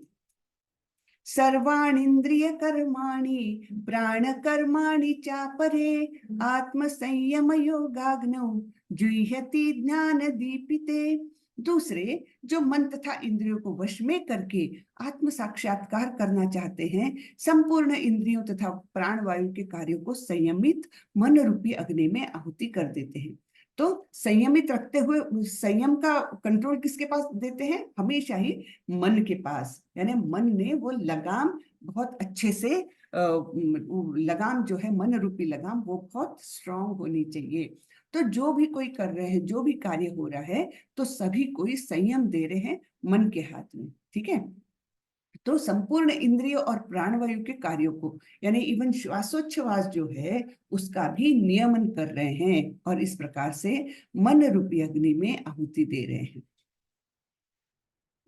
सर्वाणींद्रिय कर्माणि प्राण कर्माणि चापरे आत्म संयम योगाग्नौ जुह्यति ज्ञान दीपिते। दूसरे जो मन तथा इंद्रियों को वश में करके आत्म साक्षात्कार करना चाहते हैं, संपूर्ण इंद्रियों तथा प्राण वायु के कार्यों को संयमित मन रूपी अग्नि में आहुति कर देते हैं। तो संयमित रखते हुए संयम का कंट्रोल किसके पास देते हैं, हमेशा ही मन के पास, यानी मन ने वो लगाम बहुत अच्छे से लगाम जो है मन रूपी लगाम वो बहुत स्ट्रांग होनी चाहिए। तो जो भी कोई कर रहे हैं, जो भी कार्य हो रहा है, तो सभी कोई संयम दे रहे हैं मन के हाथ में। ठीक है, तो संपूर्ण इंद्रिय और प्राणवायु के कार्यों को यानी इवन श्वासोच्छ्वास जो है उसका भी नियमन कर रहे हैं, और इस प्रकार से मन रूपी अग्नि में आहुति दे रहे हैं।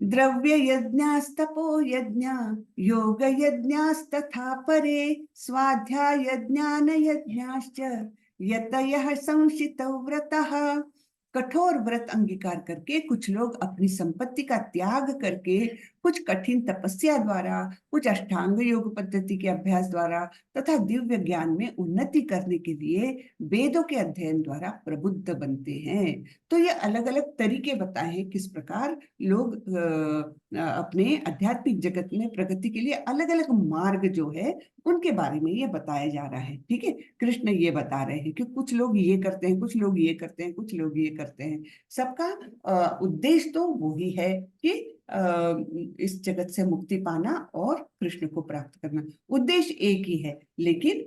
द्रव्य यज्ञास्तपो यज्ञ योग यज्ञास्तथा परे स्वाध्याय ज्ञान यज्ञाश्च यतयः संशितौ व्रतः। कठोर व्रत अंगीकार करके कुछ लोग अपनी संपत्ति का त्याग करके कुछ कठिन तपस्या द्वारा, कुछ अष्टांग योग पद्धति के अभ्यास द्वारा तथा दिव्य ज्ञान में उन्नति करने के लिए वेदों के अध्ययन द्वारा प्रबुद्ध बनते हैं। तो ये अलग अलग तरीके बताए हैं किस प्रकार लोग अपने आध्यात्मिक जगत में प्रगति के लिए अलग अलग मार्ग जो है उनके बारे में ये बताया जा रहा है। ठीक है, कृष्ण ये बता रहे हैं कि कुछ लोग ये करते हैं, कुछ लोग ये करते हैं, कुछ लोग ये करते हैं, सबका उद्देश्य तो वही है कि इस जगत से मुक्ति पाना और कृष्ण को प्राप्त करना। उद्देश्य एक ही है, लेकिन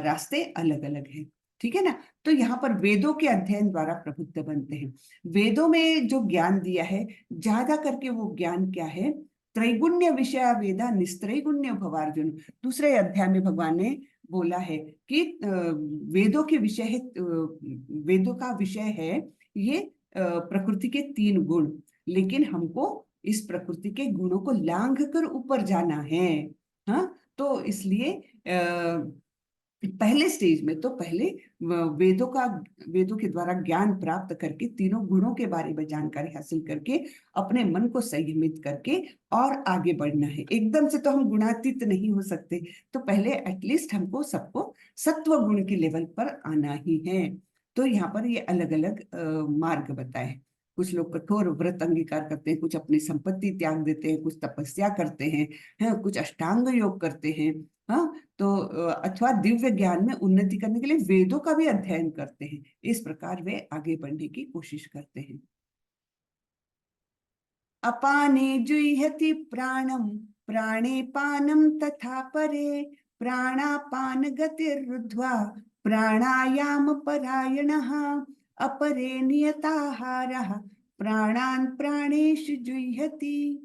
रास्ते अलग अलग हैं। ठीक है ना। तो यहाँ पर वेदों के अध्ययन द्वारा प्रबुद्ध बनते हैं। वेदों में जो ज्ञान दिया है ज्यादा करके वो ज्ञान क्या है, त्रैगुण्य विषय वेदा निस्त्रैगुण्य भवार्जुन। दूसरे अध्याय में भगवान ने बोला है कि वेदों के विषय है, वेदों का विषय है ये प्रकृति के 3 गुण, लेकिन हमको इस प्रकृति के गुणों को लांघ कर ऊपर जाना है। हाँ, तो इसलिए पहले स्टेज में तो पहले वेदों के द्वारा ज्ञान प्राप्त करके तीनों गुणों के बारे में जानकारी हासिल करके अपने मन को संयमित करके और आगे बढ़ना है। एकदम से तो हम गुणातीत नहीं हो सकते, तो पहले एटलीस्ट हमको सबको सत्व गुण के लेवल पर आना ही है। तो यहाँ पर ये अलग अलग मार्ग बताए। कुछ लोग कठोर व्रत अंगीकार करते हैं, कुछ अपनी संपत्ति त्याग देते हैं, कुछ तपस्या करते हैं, कुछ अष्टांग योग करते हैं, हाँ, तो अथवा दिव्य ज्ञान में उन्नति करने के लिए वेदों का भी अध्ययन करते हैं। इस प्रकार वे आगे बढ़ने की कोशिश करते हैं। अपाने जुह्यति प्राणम प्राणे पानम तथा परे प्राणापान गतिरुद्ध्वा प्राणायाम परायणः। अपरे नियताहारः प्राणान् प्राणेषु जुह्यति।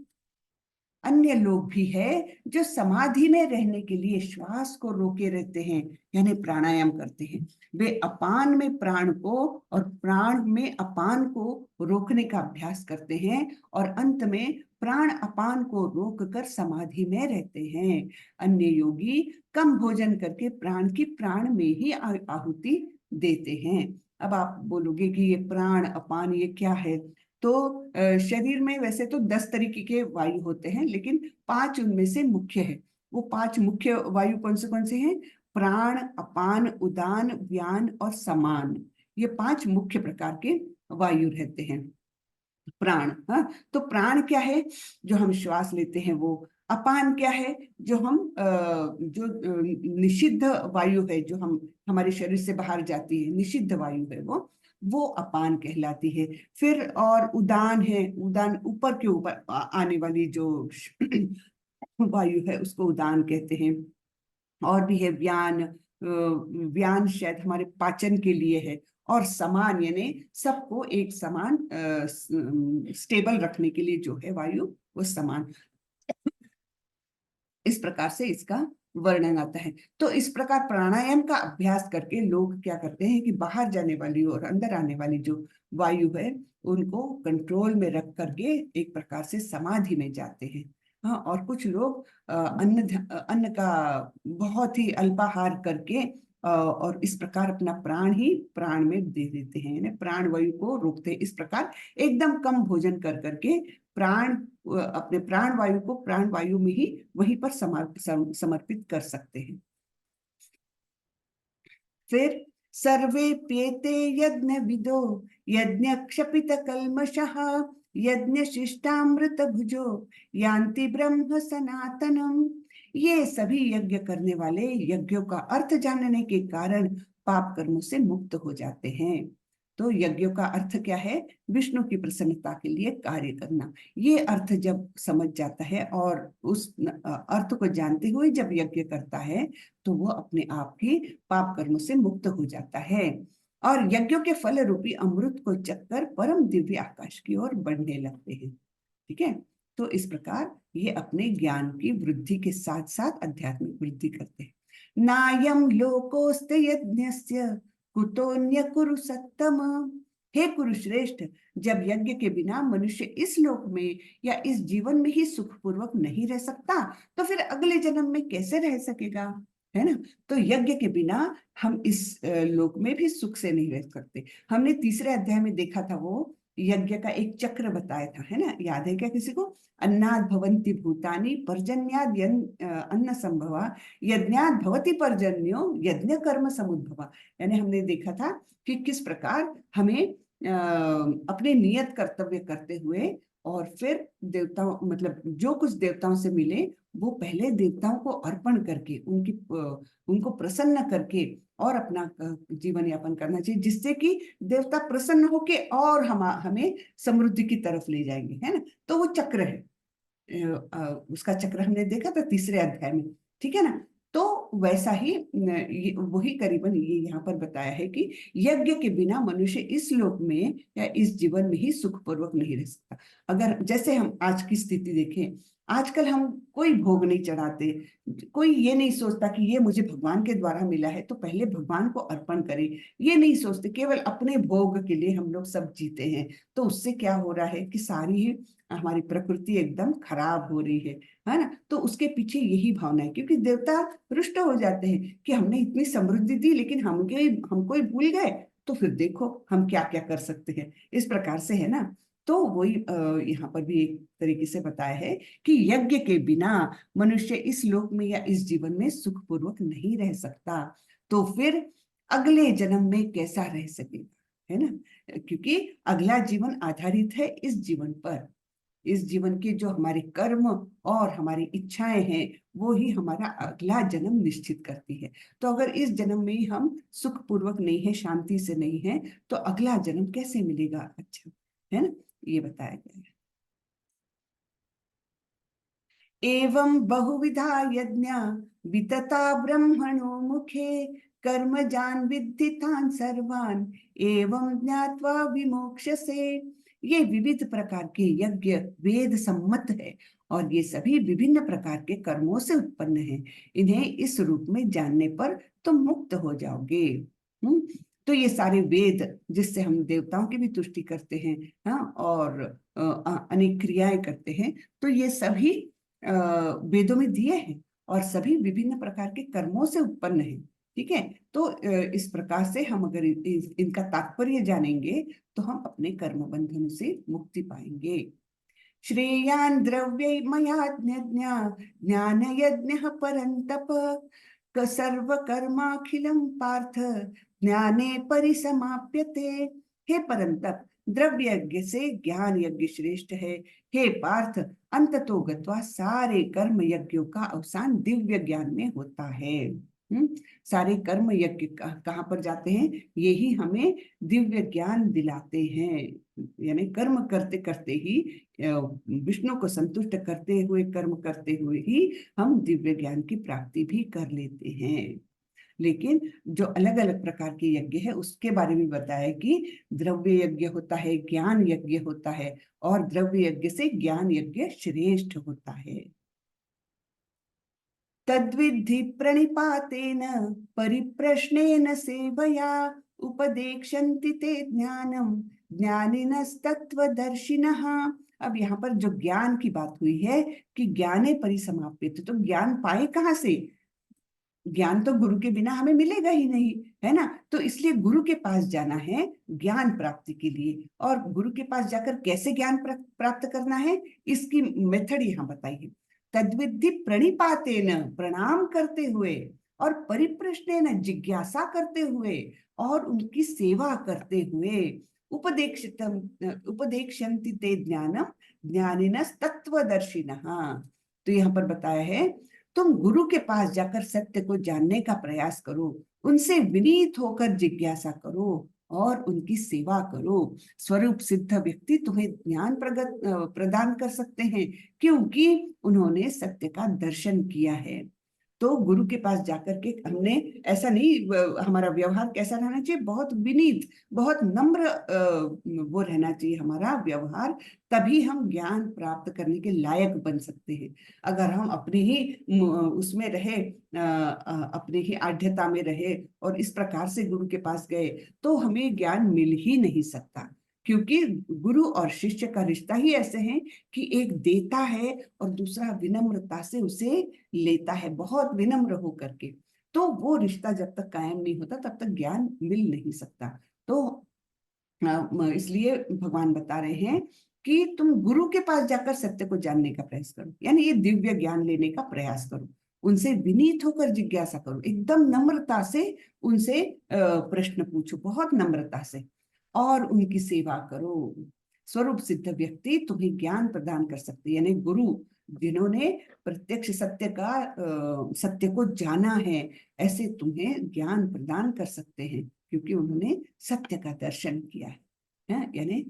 अन्य लोग भी है जो समाधि में रहने के लिए श्वास को रोके रहते हैं, यानी प्राणायाम करते हैं। वे अपान में प्राण को और प्राण में अपान को रोकने का अभ्यास करते हैं और अंत में प्राण अपान को रोककर समाधि में रहते हैं। अन्य योगी कम भोजन करके प्राण की प्राण में ही आहुति देते हैं। अब आप बोलोगे कि ये प्राण अपान ये क्या है? तो शरीर में वैसे तो 10 तरीके के वायु होते हैं, लेकिन 5 उनमें से मुख्य है। वो 5 मुख्य वायु कौन से हैं? प्राण, अपान, उदान, व्यान और समान। ये 5 मुख्य प्रकार के वायु रहते हैं। प्राण, हाँ, तो प्राण क्या है? जो हम श्वास लेते हैं वो। अपान क्या है? जो हम निषिद्ध वायु है, जो हम हमारे शरीर से बाहर जाती है, निषिद्ध वायु है वो अपान कहलाती है। फिर और उदान है, उदान ऊपर के ऊपर आने वाली जो वायु है उसको उदान कहते हैं। और भी है व्यान, व्यान शायद हमारे पाचन के लिए है। और समान यानी सबको एक समान स्टेबल रखने के लिए जो है वायु, वो समान। इस प्रकार से इसका वर्णन आता है। तो इस प्रकार प्राणायाम का अभ्यास करके लोग क्या करते हैं कि बाहर जाने वाली और अंदर आने वाली जो वायु है उनको कंट्रोल में रख करके एक प्रकार से समाधि में जाते हैं। हाँ, और कुछ लोग अन्न का बहुत ही अल्पाहार करके और इस प्रकार अपना प्राण ही प्राण में दे देते हैं, यानी प्राण वायु को रोकते हैं। इस प्रकार एकदम कम भोजन कर करके प्राण अपने प्राण वायु को प्राण वायु में ही वहीं पर समर्पित कर सकते हैं। फिर सर्वे प्येते यज्ञ विदो यज्ञ क्षपित कल्मषः यज्ञ शिष्टामृत भुजो यान्ति ब्रह्म सनातनम। ये सभी यज्ञ करने वाले यज्ञों का अर्थ जानने के कारण पाप कर्मों से मुक्त हो जाते हैं। तो यज्ञों का अर्थ क्या है? विष्णु की प्रसन्नता के लिए कार्य करना। ये अर्थ जब समझ जाता है और उस अर्थ को जानते हुए जब यज्ञ करता है तो वो अपने आप ही पाप कर्मों से मुक्त हो जाता है और यज्ञों के फल रूपी अमृत को चखकर परम दिव्य आकाश की ओर बढ़ने लगते हैं। ठीक है, तो इस प्रकार ये अपने ज्ञान की वृद्धि के साथ साथ आध्यात्मिक वृद्धि करते हैं। नायम लोकोस्ते यज्ञस्य कुतोन्य कुरु सत्तम। हे कुरुश्रेष्ठ, जब यज्ञ के बिना मनुष्य इस लोक में या इस जीवन में ही सुखपूर्वक नहीं रह सकता तो फिर अगले जन्म में कैसे रह सकेगा? है ना? तो यज्ञ के बिना हम इस लोक में भी सुख से नहीं रह सकते। हमने तीसरे अध्याय में देखा था, वो यज्ञ का एक चक्र बताया था, है ना? याद है क्या किसी को? अन्नाद भवन्ति भूतानि पर्जन्याद अन्न संभवा यज्ञाद भवति पर्जन्यो यज्ञ कर्म समुद्भवा। यानी हमने देखा था कि किस प्रकार हमें अपने नियत कर्तव्य करते हुए और फिर देवताओं, मतलब जो कुछ देवताओं से मिले वो पहले देवताओं को अर्पण करके उनको प्रसन्न करके और अपना जीवन यापन करना चाहिए, जिससे कि देवता प्रसन्न होके और हमें समृद्धि की तरफ ले जाएंगे, है ना? तो वो चक्र है, उसका चक्र हमने देखा था तीसरे अध्याय में। ठीक है ना? तो वैसा ही वही करीबन ये यहाँ पर बताया है कि यज्ञ के बिना मनुष्य इस लोक में या इस जीवन में ही सुखपूर्वक नहीं रह सकता। अगर जैसे हम आज की स्थिति देखें, आजकल हम कोई भोग नहीं चढ़ाते, कोई ये नहीं सोचता कि ये मुझे भगवान के द्वारा मिला है तो पहले भगवान को अर्पण करें, ये नहीं सोचते, केवल अपने भोग के लिए हम लोग सब जीते हैं। तो उससे क्या हो रहा है कि सारी ही हमारी प्रकृति एकदम खराब हो रही है ना? तो उसके पीछे यही भावना है, क्योंकि देवता रुष्ट हो जाते हैं कि हमने इतनी समृद्धि दी लेकिन हमको ही भूल गए, तो फिर देखो हम क्या क्या कर सकते हैं। इस प्रकार से, है ना? तो वही यहाँ पर भी एक तरीके से बताया है कि यज्ञ के बिना मनुष्य इस लोक में या इस जीवन में सुखपूर्वक नहीं रह सकता, तो फिर अगले जन्म में कैसा रह सकेगा, है ना? क्योंकि अगला जीवन आधारित है इस जीवन पर। इस जीवन के जो हमारे कर्म और हमारी इच्छाएं हैं वो ही हमारा अगला जन्म निश्चित करती है। तो अगर इस जन्म में ही हम सुखपूर्वक नहीं है, शांति से नहीं है, तो अगला जन्म कैसे मिलेगा? अच्छा, है ना? ये बताया गया है। एवं बहुविधा यज्ञ वितता ब्रह्मणो मुखे कर्मजान् विद्धि तान् सर्वान् एवं ज्ञात्वा विमोक्ष्यसे। ये विविध प्रकार के यज्ञ वेद सम्मत है और ये सभी विभिन्न प्रकार के कर्मों से उत्पन्न है। इन्हें इस रूप में जानने पर तुम मुक्त हो जाओगे। तो ये सारे वेद जिससे हम देवताओं की भी तुष्टि करते हैं, हाँ, और अनेक क्रियाएं करते हैं, तो ये सभी वेदों में दिए हैं और सभी विभिन्न प्रकार के कर्मों से उत्पन्न है। ठीक है, तो इस प्रकार से हम अगर इनका तात्पर्य जानेंगे तो हम अपने कर्म बंधन से मुक्ति पाएंगे। श्रेयान् द्रव्यै मयाज्ञा ज्ञान यज्ञः परन्तप सर्वकर्माखिलं पार्थ ज्ञाने परिसमाप्यते। हे परंतप, द्रव्य यज्ञ से ज्ञान यज्ञ श्रेष्ठ है। हे पार्थ, अंततो गत्वा सारे कर्म यज्ञों का अवसान दिव्य ज्ञान में होता है। सारे कर्म यज्ञ कहाँ पर जाते हैं? यही हमें दिव्य ज्ञान दिलाते हैं। यानी कर्म करते करते ही, विष्णु को संतुष्ट करते हुए, कर्म करते हुए ही हम दिव्य ज्ञान की प्राप्ति भी कर लेते हैं। लेकिन जो अलग अलग प्रकार के यज्ञ है उसके बारे में बताया कि द्रव्य यज्ञ होता है, ज्ञान यज्ञ होता है, और द्रव्य यज्ञ से ज्ञान यज्ञ श्रेष्ठ होता है। तद्विद्धि प्रणिपातेन परिप्रश्नेन सेवया उपदेक्षन्ति ते ज्ञानम ज्ञानिनस्तत्वदर्शिनः। अब यहाँ पर जो ज्ञान की बात हुई है कि ज्ञाने परिसमाप्यते, तो ज्ञान पाए कहाँ से? ज्ञान तो गुरु के बिना हमें मिलेगा ही नहीं, है ना। तो इसलिए गुरु के पास जाना है ज्ञान प्राप्ति के लिए। और गुरु के पास जाकर कैसे ज्ञान प्राप्त करना है, इसकी मेथड यहाँ बताइए। तद्विद्धि प्रणिपातेन, प्रणाम करते हुए, और परिप्रश्नेन, जिज्ञासा करते हुए, और उनकी सेवा करते हुए, उपदेक्षन्ति ते ज्ञानम ज्ञानिनस् तत्वदर्शिनः। तो यहाँ पर बताया है तुम गुरु के पास जाकर सत्य को जानने का प्रयास करो, उनसे विनीत होकर जिज्ञासा करो और उनकी सेवा करो। स्वरूप सिद्ध व्यक्ति तुम्हें ज्ञान प्रदान कर सकते हैं, क्योंकि उन्होंने सत्य का दर्शन किया है। तो गुरु के पास जाकर के हमने ऐसा नहीं, हमारा व्यवहार कैसा रहना चाहिए? बहुत विनीत, बहुत नम्र वो रहना चाहिए हमारा व्यवहार। तभी हम ज्ञान प्राप्त करने के लायक बन सकते हैं। अगर हम अपने ही उसमें रहे, अपने ही आढ़्यता में रहे और इस प्रकार से गुरु के पास गए, तो हमें ज्ञान मिल ही नहीं सकता। क्योंकि गुरु और शिष्य का रिश्ता ही ऐसे है कि एक देता है और दूसरा विनम्रता से उसे लेता है, बहुत विनम्र होकर के। तो वो रिश्ता जब तक कायम नहीं होता तब तक ज्ञान मिल नहीं सकता। तो इसलिए भगवान बता रहे हैं कि तुम गुरु के पास जाकर सत्य को जानने का प्रयास करो, यानी ये दिव्य ज्ञान लेने का प्रयास करो। उनसे विनीत होकर जिज्ञासा करो, एकदम नम्रता से उनसे प्रश्न पूछो, बहुत नम्रता से, और उनकी सेवा करो। स्वरूप सिद्ध व्यक्ति तुम्हें ज्ञान प्रदान कर सकते, यानी गुरु जिन्होंने प्रत्यक्ष सत्य को जाना है, ऐसे तुम्हें ज्ञान प्रदान कर सकते हैं, क्योंकि उन्होंने सत्य का दर्शन किया है। यानी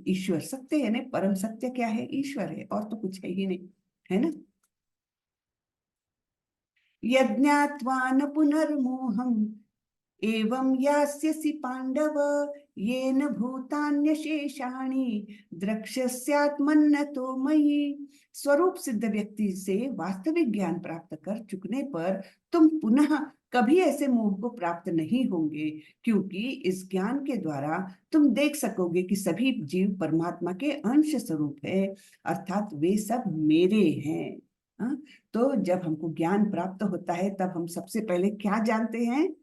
ईश्वर सत्य, यानी परम सत्य क्या है? ईश्वर है, और तो कुछ है ही नहीं, है ना। यज्ञात्वा न पुनर्मोहम् एवं यास्यसि पांडव येन भूतान्यशेषाणि द्रक्ष्यस्यात्मन्नतो मयि। स्वरूप सिद्ध व्यक्ति से वास्तविक ज्ञान प्राप्त कर चुकने पर तुम पुनः कभी ऐसे मोह को प्राप्त नहीं होंगे, क्योंकि इस ज्ञान के द्वारा तुम देख सकोगे कि सभी जीव परमात्मा के अंश स्वरूप है, अर्थात वे सब मेरे हैं। तो जब हमको ज्ञान प्राप्त होता है तब हम सबसे पहले क्या जानते हैं?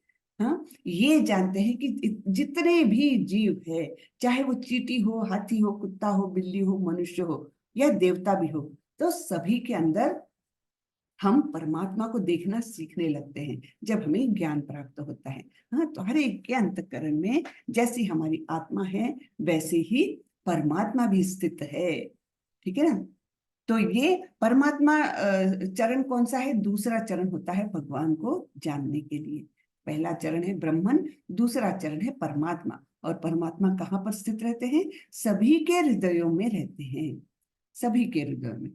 ये जानते हैं कि जितने भी जीव है, चाहे वो चींटी हो, हाथी हो, कुत्ता हो, बिल्ली हो, मनुष्य हो या देवता भी हो, तो सभी के अंदर हम परमात्मा को देखना सीखने लगते हैं जब हमें ज्ञान प्राप्त होता है। तो हर एक के अंतःकरण में जैसी हमारी आत्मा है वैसे ही परमात्मा भी स्थित है। ठीक है ना। तो ये परमात्मा चरण कौन सा है? दूसरा चरण होता है भगवान को जानने के लिए। पहला चरण है ब्रह्मन, दूसरा चरण है परमात्मा। और परमात्मा कहाँ पर स्थित रहते हैं? सभी के हृदयों में रहते हैं, सभी के हृदयों में।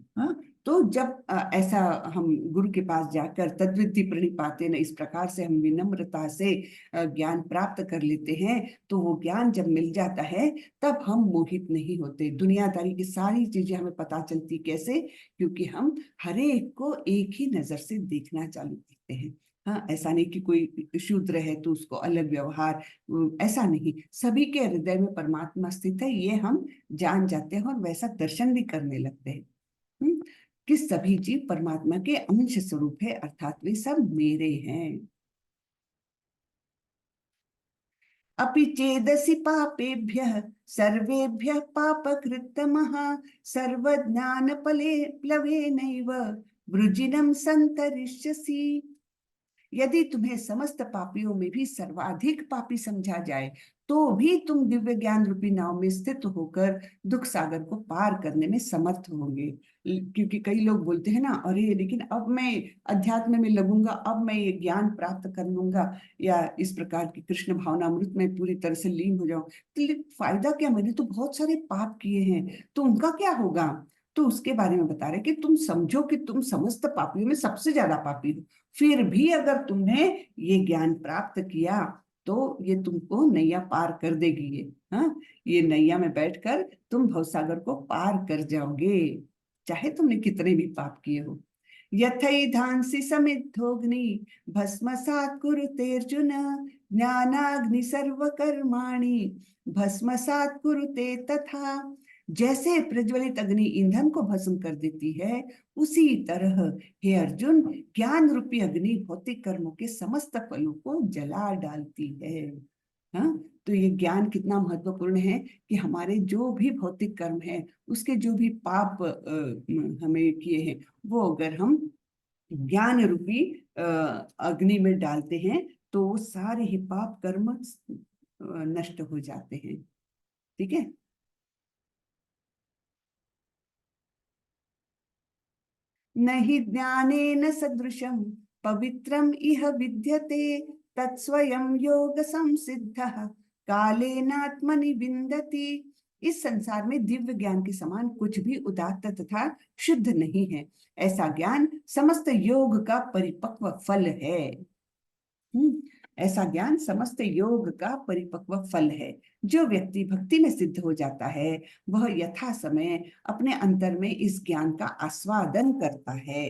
तो जब ऐसा हम गुरु के पास जाकर तद्विद्धि प्रणिपाते न, इस प्रकार से हम विनम्रता से ज्ञान प्राप्त कर लेते हैं, तो वो ज्ञान जब मिल जाता है तब हम मोहित नहीं होते। दुनियादारी की सारी चीजें हमें पता चलती कैसे? क्योंकि हम हर एक को एक ही नजर से देखना चालू करते हैं। हाँ, ऐसा नहीं कि कोई शूद्र है तो उसको अलग व्यवहार, ऐसा नहीं। सभी के हृदय में परमात्मा स्थित है, ये हम जान जाते हैं और वैसा दर्शन भी करने लगते हैं। कि सभी जीव परमात्मा के अंश स्वरूप है, अर्थात वे सब मेरे हैं। अपि चेदसि पापेभ्यः सर्वेभ्यः पापकृत्तमः सर्वज्ञान फले प्लवेनैव वृजिनं संतरिष्यसि। यदि तुम्हें समस्त पापियों में भी सर्वाधिक पापी समझा जाए तो भी तुम दिव्य ज्ञान रूपी नाव में स्थित होकर दुख सागर को पार करने में समर्थ होंगे। क्योंकि कई लोग बोलते हैं ना, अरे लेकिन अब मैं अध्यात्म में लगूंगा, अब मैं ये ज्ञान प्राप्त कर लूंगा, या इस प्रकार की कृष्ण भावनामृत में पूरी तरह से लीन हो जाऊं, तो फायदा क्या? मैंने तो बहुत सारे पाप किए हैं, तो उनका क्या होगा? तो उसके बारे में बता रहे कि तुम समझो कि तुम समस्त पापियों में सबसे ज्यादा पापी हो, फिर भी अगर तुमने ये ज्ञान प्राप्त किया तो ये तुमको नैया पार कर देगी। ये हाँ, ये नैया में बैठकर तुम भवसागर को पार कर जाओगे, चाहे तुमने कितने भी पाप किए हो। यथैधांसि समिद्धोग्नि भस्मसात् कुरुते अर्जुन ज्ञानाग्नि सर्वकर्माणि भस्मसात् कुरुते तथा। जैसे प्रज्वलित अग्नि ईंधन को भस्म कर देती है, उसी तरह हे अर्जुन ज्ञान रूपी अग्नि भौतिक कर्मों के समस्त फलों को जला डालती है। हाँ, तो ये ज्ञान कितना महत्वपूर्ण है कि हमारे जो भी भौतिक कर्म है, उसके जो भी पाप हमें किए हैं, वो अगर हम ज्ञान रूपी अग्नि में डालते हैं तो सारे ही पाप कर्म नष्ट हो जाते हैं। ठीक है। नहि ज्ञानेन सदृशं पवित्रम इह विद्यते तत्स्वयं योग संसिद्धः कालेनात्मनि विन्दति। इस संसार में दिव्य ज्ञान के समान कुछ भी उदात्त तथा शुद्ध नहीं है। ऐसा ज्ञान समस्त योग का परिपक्व फल है। ऐसा ज्ञान समस्त योग का परिपक्व फल है। जो व्यक्ति भक्ति में सिद्ध हो जाता है वह यथा समय अपने अंतर में इस ज्ञान का आस्वादन करता है।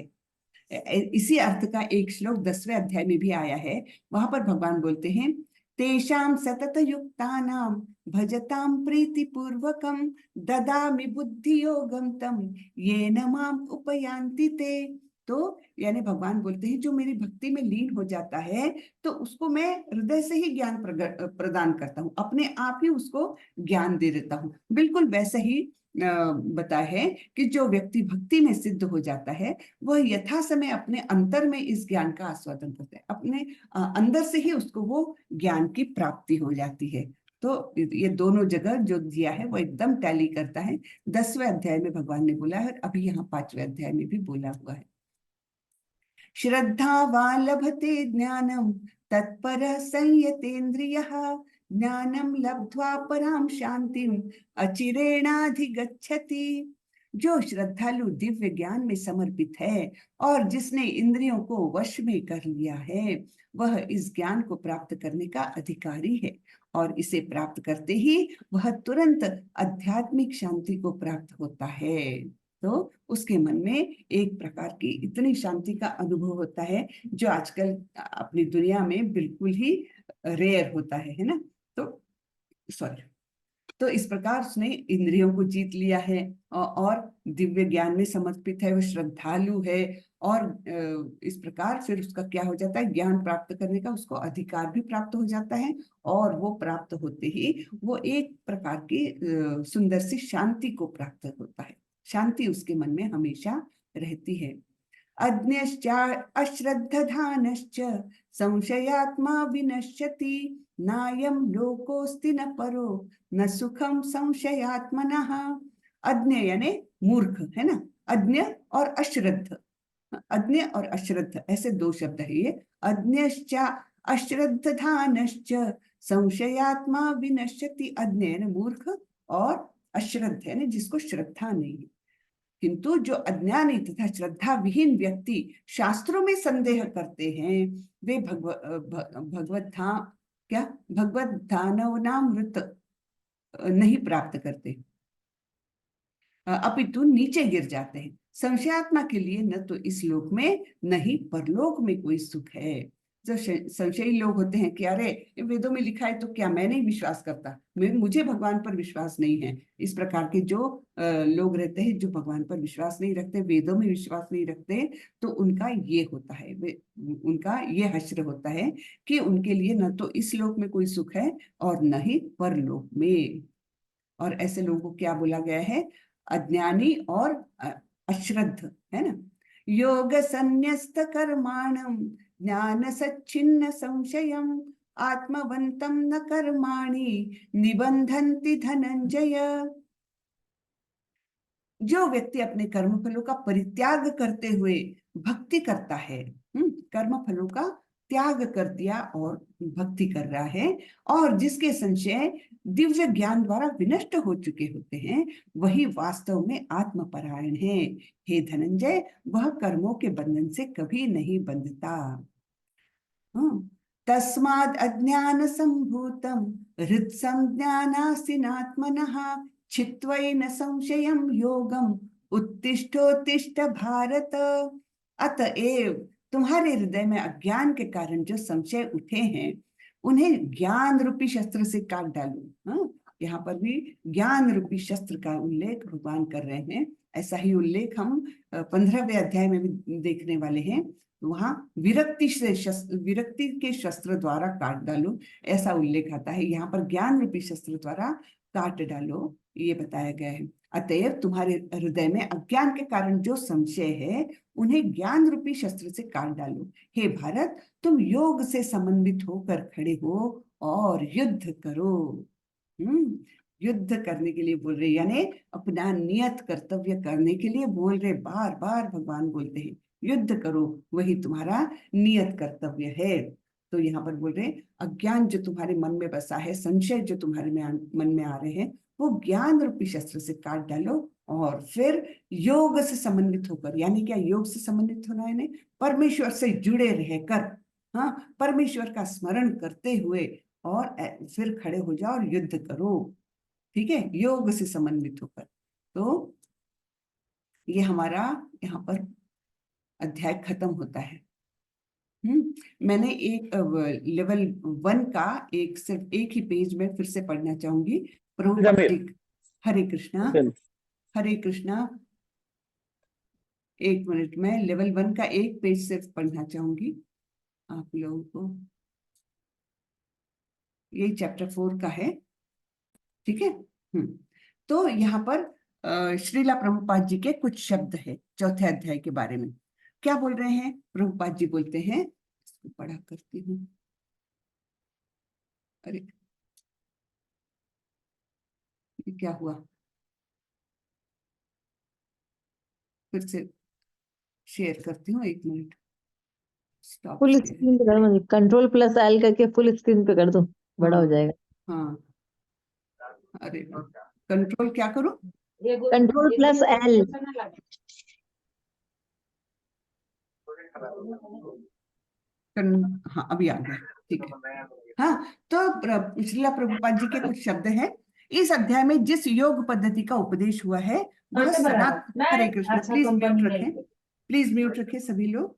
इसी अर्थ का एक श्लोक 10वें अध्याय में भी आया है। वहां पर भगवान बोलते हैं, तेषां सतत युक्तानां भजतां प्रीति पूर्वकं ददामि बुद्धि योगं तम येन माम उपयान्ति ते। तो यानी भगवान बोलते हैं जो मेरी भक्ति में लीन हो जाता है तो उसको मैं हृदय से ही ज्ञान प्रदान करता हूँ, अपने आप ही उसको ज्ञान दे देता हूँ। बिल्कुल वैसे ही बताया है कि जो व्यक्ति भक्ति में सिद्ध हो जाता है वह यथा समय अपने अंतर में इस ज्ञान का आस्वादन करता है, अपने अंदर से ही उसको वो ज्ञान की प्राप्ति हो जाती है। तो ये दोनों जगह जो दिया है वो एकदम टैली करता है। 10वें अध्याय में भगवान ने बोला है, अभी यहाँ 5वें अध्याय में भी बोला हुआ है। श्रद्धावान् लभते ज्ञानं तत्परः संयतेन्द्रियः ज्ञानं लब्ध्वा परां शांतिम् अचिरेणाधिगच्छति। जो श्रद्धालु दिव्य ज्ञान में समर्पित है और जिसने इंद्रियों को वश में कर लिया है, वह इस ज्ञान को प्राप्त करने का अधिकारी है और इसे प्राप्त करते ही वह तुरंत आध्यात्मिक शांति को प्राप्त होता है। तो उसके मन में एक प्रकार की इतनी शांति का अनुभव होता है जो आजकल अपनी दुनिया में बिल्कुल ही रेयर होता है ना। तो सॉरी, तो इस प्रकार उसने इंद्रियों को जीत लिया है और दिव्य ज्ञान में समर्पित है, वो श्रद्धालु है और इस प्रकार फिर उसका क्या हो जाता है, ज्ञान प्राप्त करने का उसको अधिकार भी प्राप्त हो जाता है और वो प्राप्त होते ही वो एक प्रकार की सुंदर सी शांति को प्राप्त होता है। शांति उसके मन में हमेशा रहती है। अज्ञश्च अश्रद्धधानश्च संशयात्मा विनश्यति नायं लोकोस्ति न परो न सुखम संशयात्मनः। अज्ञ यानी मूर्ख है ना, अज्ञ और अश्रद्ध, अज्ञ और अश्रद्ध ऐसे दो शब्द है ये। अज्ञश्च अश्रद्धधानश्च संशयात्मा विनश्यति। अज्ञ यानी मूर्ख और अश्रद्ध यानी जिसको श्रद्धा नहीं है। किंतु जो अज्ञानी तथा श्रद्धा विहीन व्यक्ति शास्त्रों में संदेह करते हैं, वे भगवत दानवनामृत नहीं प्राप्त करते, अपितु नीचे गिर जाते हैं। संशयात्मा के लिए न तो इस लोक में न ही परलोक में कोई सुख है। जो संशयी लोग होते हैं कि अरे वेदों में लिखा है तो क्या मैं नहीं विश्वास करता, मुझे भगवान पर विश्वास नहीं है, इस प्रकार के जो लोग रहते हैं, जो भगवान पर विश्वास नहीं रखते, वेदों में विश्वास नहीं रखते, तो उनका ये होता है, उनका ये हश्र होता है कि उनके लिए न तो इस लोक में कोई सुख है और न ही परलोक में। और ऐसे लोगों को क्या बोला गया है? अज्ञानी और अश्रद्ध, है ना। योग संन्यस्त कर्माणम ज्ञान सच्चिन्न संशयम आत्मवंतम न कर्माणि निबंधन्ति धनंजय। जो व्यक्ति अपने कर्म फलों का परित्याग करते हुए भक्ति करता है, कर्म फलों का त्याग कर दिया और भक्ति कर रहा है, और जिसके संशय दिव्य ज्ञान द्वारा विनष्ट हो चुके होते हैं, वही वास्तव में आत्मपरायण है। हे धनंजय, वह कर्मों के बंधन से कभी नहीं बंधता। तस्माद् अज्ञान संभूतम हृत्संज्ञानासिनात्मनः छित्त्वैन संशयं योगम उत्तिष्ठोत्तिष्ठ भारत। अतएव तुम्हारे हृदय में अज्ञान के कारण जो संशय उठे हैं, उन्हें ज्ञान रूपी शस्त्र से काट डालो। यहाँ पर भी ज्ञान रूपी शस्त्र का उल्लेख भगवान कर रहे हैं। ऐसा ही उल्लेख हम 15वें अध्याय में भी देखने वाले हैं। वहां विरक्ति के शस्त्र द्वारा काट डालो, ऐसा उल्लेख आता है। यहाँ पर ज्ञान रूपी शस्त्र द्वारा काट डालो, ये बताया गया है। अतएव तुम्हारे हृदय में अज्ञान के कारण जो संशय है, उन्हें ज्ञान रूपी शस्त्र से काट डालो। हे भारत, तुम योग से समन्वित होकर खड़े हो और युद्ध करो। युद्ध करने के लिए बोल रहे, यानी अपना नियत कर्तव्य करने के लिए बोल रहे। बार बार भगवान बोलते हैं युद्ध करो, वही तुम्हारा नियत कर्तव्य है। तो यहाँ पर बोल रहे अज्ञान जो तुम्हारे मन में बसा है, संशय जो तुम्हारे मन में आ रहे हैं, वो ज्ञान रूपी शस्त्र से काट डालो और फिर योग से समन्वित होकर, यानी क्या योग से समन्वित होना है, परमेश्वर से जुड़े रहकर, परमेश्वर का स्मरण करते हुए और फिर खड़े हो जाओ और युद्ध करो। ठीक है, योग से समन्वित होकर। तो ये हमारा यहाँ पर अध्याय खत्म होता है। मैंने एक लेवल 1 का सिर्फ एक ही पेज में फिर से पढ़ना चाहूंगी। प्रभुपाद जी, हरे कृष्णा, हरे कृष्णा। एक मिनट में लेवल 1 का एक पेज सिर्फ पढ़ना चाहूंगी आप लोगों को। ये चैप्टर 4 का है, ठीक है। तो यहाँ पर श्रीला प्रभुपाद जी के कुछ शब्द है चौथे अध्याय के बारे में। क्या बोल रहे हैं? प्रभुपाद जी बोलते हैं, इसको पढ़ा करती हूँ। अरे ये क्या हुआ? फिर से शेयर करती हूँ, एक मिनट। फुल स्क्रीन पे कर दो, Ctrl+L करके फुल स्क्रीन पे कर दो, बड़ा हो जाएगा। हाँ, अरे कंट्रोल क्या करूं? Ctrl+L। हाँ, अभी आ गया, ठीक है। हाँ, तो श्रीला प्रभुपाद जी के कुछ शब्द हैं। इस अध्याय में जिस योग पद्धति का उपदेश हुआ है वह सनातन। हरे कृष्ण, प्लीज म्यूट रखें, प्लीज म्यूट रखें सभी लोग।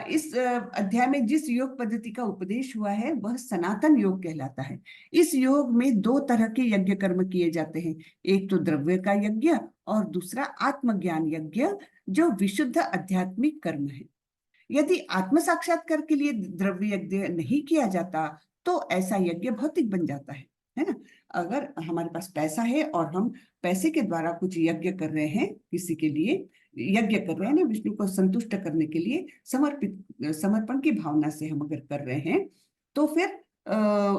इस अध्याय में जिस योग पद्धति का उपदेश हुआ है वह सनातन योग कहलाता है। इस योग में 2 तरह के यज्ञ कर्म किए जाते हैं, एक तो द्रव्य का यज्ञ और दूसरा आत्मज्ञान यज्ञ, जो विशुद्ध आध्यात्मिक कर्म है। यदि आत्म साक्षात्कार के लिए द्रव्य यज्ञ नहीं किया जाता तो ऐसा यज्ञ भौतिक बन जाता है ना। अगर हमारे पास पैसा है और हम पैसे के द्वारा कुछ यज्ञ कर रहे हैं, किसी के लिए यज्ञ कर रहे हैं ना, विष्णु को संतुष्ट करने के लिए समर्पण की भावना से हम अगर कर रहे हैं, तो फिर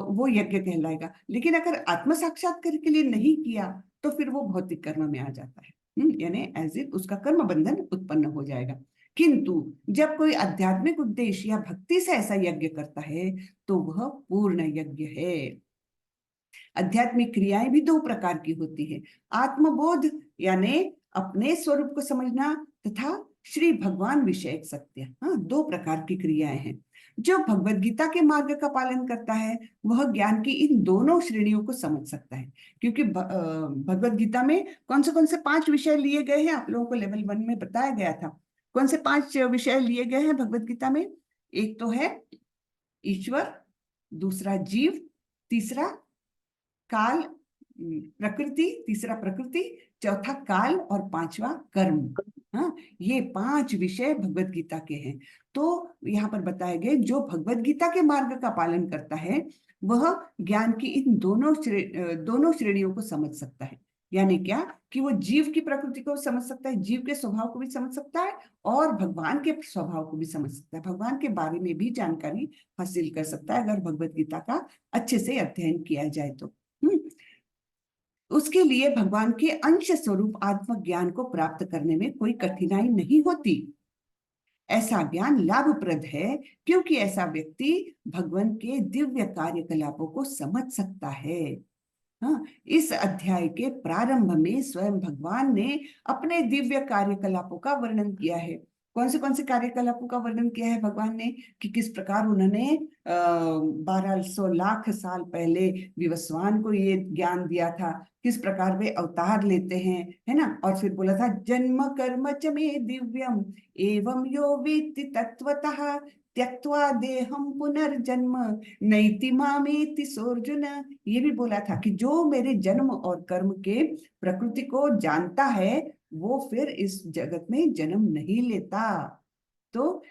वो यज्ञ कहलाएगा। लेकिन अगर आत्म साक्षात्कार के लिए नहीं किया तो फिर वो भौतिक कर्म में आ जाता है, यानी एज इट उसका कर्म बंधन उत्पन्न हो जाएगा। किंतु जब कोई आध्यात्मिक उद्देश्य या भक्ति से ऐसा यज्ञ करता है तो वह पूर्ण यज्ञ है। आध्यात्मिक क्रियाएं भी दो प्रकार की होती है, आत्मबोध यानी अपने स्वरूप को समझना तथा श्री भगवान विषयक सत्य। हाँ, दो प्रकार की क्रियाएं हैं। जो भगवत गीता के मार्ग का पालन करता है वह ज्ञान की इन दोनों श्रेणियों को समझ सकता है, क्योंकि भगवत गीता में कौन से 5 विषय लिए गए हैं, आप लोगों को लेवल 1 में बताया गया था। कौन से 5 विषय लिए गए हैं भगवत गीता में? एक तो है ईश्वर, दूसरा जीव, तीसरा काल, प्रकृति, तीसरा प्रकृति, चौथा काल और पांचवा कर्म। हाँ, ये 5 विषय भगवत गीता के हैं। तो यहाँ पर बताए गए जो भगवत गीता के मार्ग का पालन करता है वह ज्ञान की इन दोनों श्रेणियों को समझ सकता है। यानी क्या कि वो जीव की प्रकृति को समझ सकता है, जीव के स्वभाव को भी समझ सकता है और भगवान के स्वभाव को भी समझ सकता है, भगवान के बारे में भी जानकारी हासिल कर सकता है अगर भगवत गीता का अच्छे से अध्ययन किया जाए तो। उसके लिए भगवान के अंश स्वरूप आत्मज्ञान को प्राप्त करने में कोई कठिनाई नहीं होती। ऐसा ज्ञान लाभप्रद है क्योंकि ऐसा व्यक्ति भगवान के दिव्य कार्यकलापों को समझ सकता है। हाँ, इस अध्याय के प्रारंभ में स्वयं भगवान ने अपने दिव्य कार्यकलापों का वर्णन किया है। कौन से कार्यकलापों का वर्णन किया है भगवान ने, कि किस प्रकार उन्होंने 1200 लाख साल पहले विवस्वान को ये ज्ञान दिया था, किस प्रकार वे अवतार लेते हैं, है ना। और फिर बोला था जन्म कर्म च मे दिव्यम एवं यो वेत्ति तत्वतः त्यक्त्वा देहम पुनर्जन्म नैति मामेति सोर्जुन। ये भी बोला था कि जो मेरे जन्म और कर्म के प्रकृति को जानता है वो फिर इस जगत में जन्म नहीं लेता। तो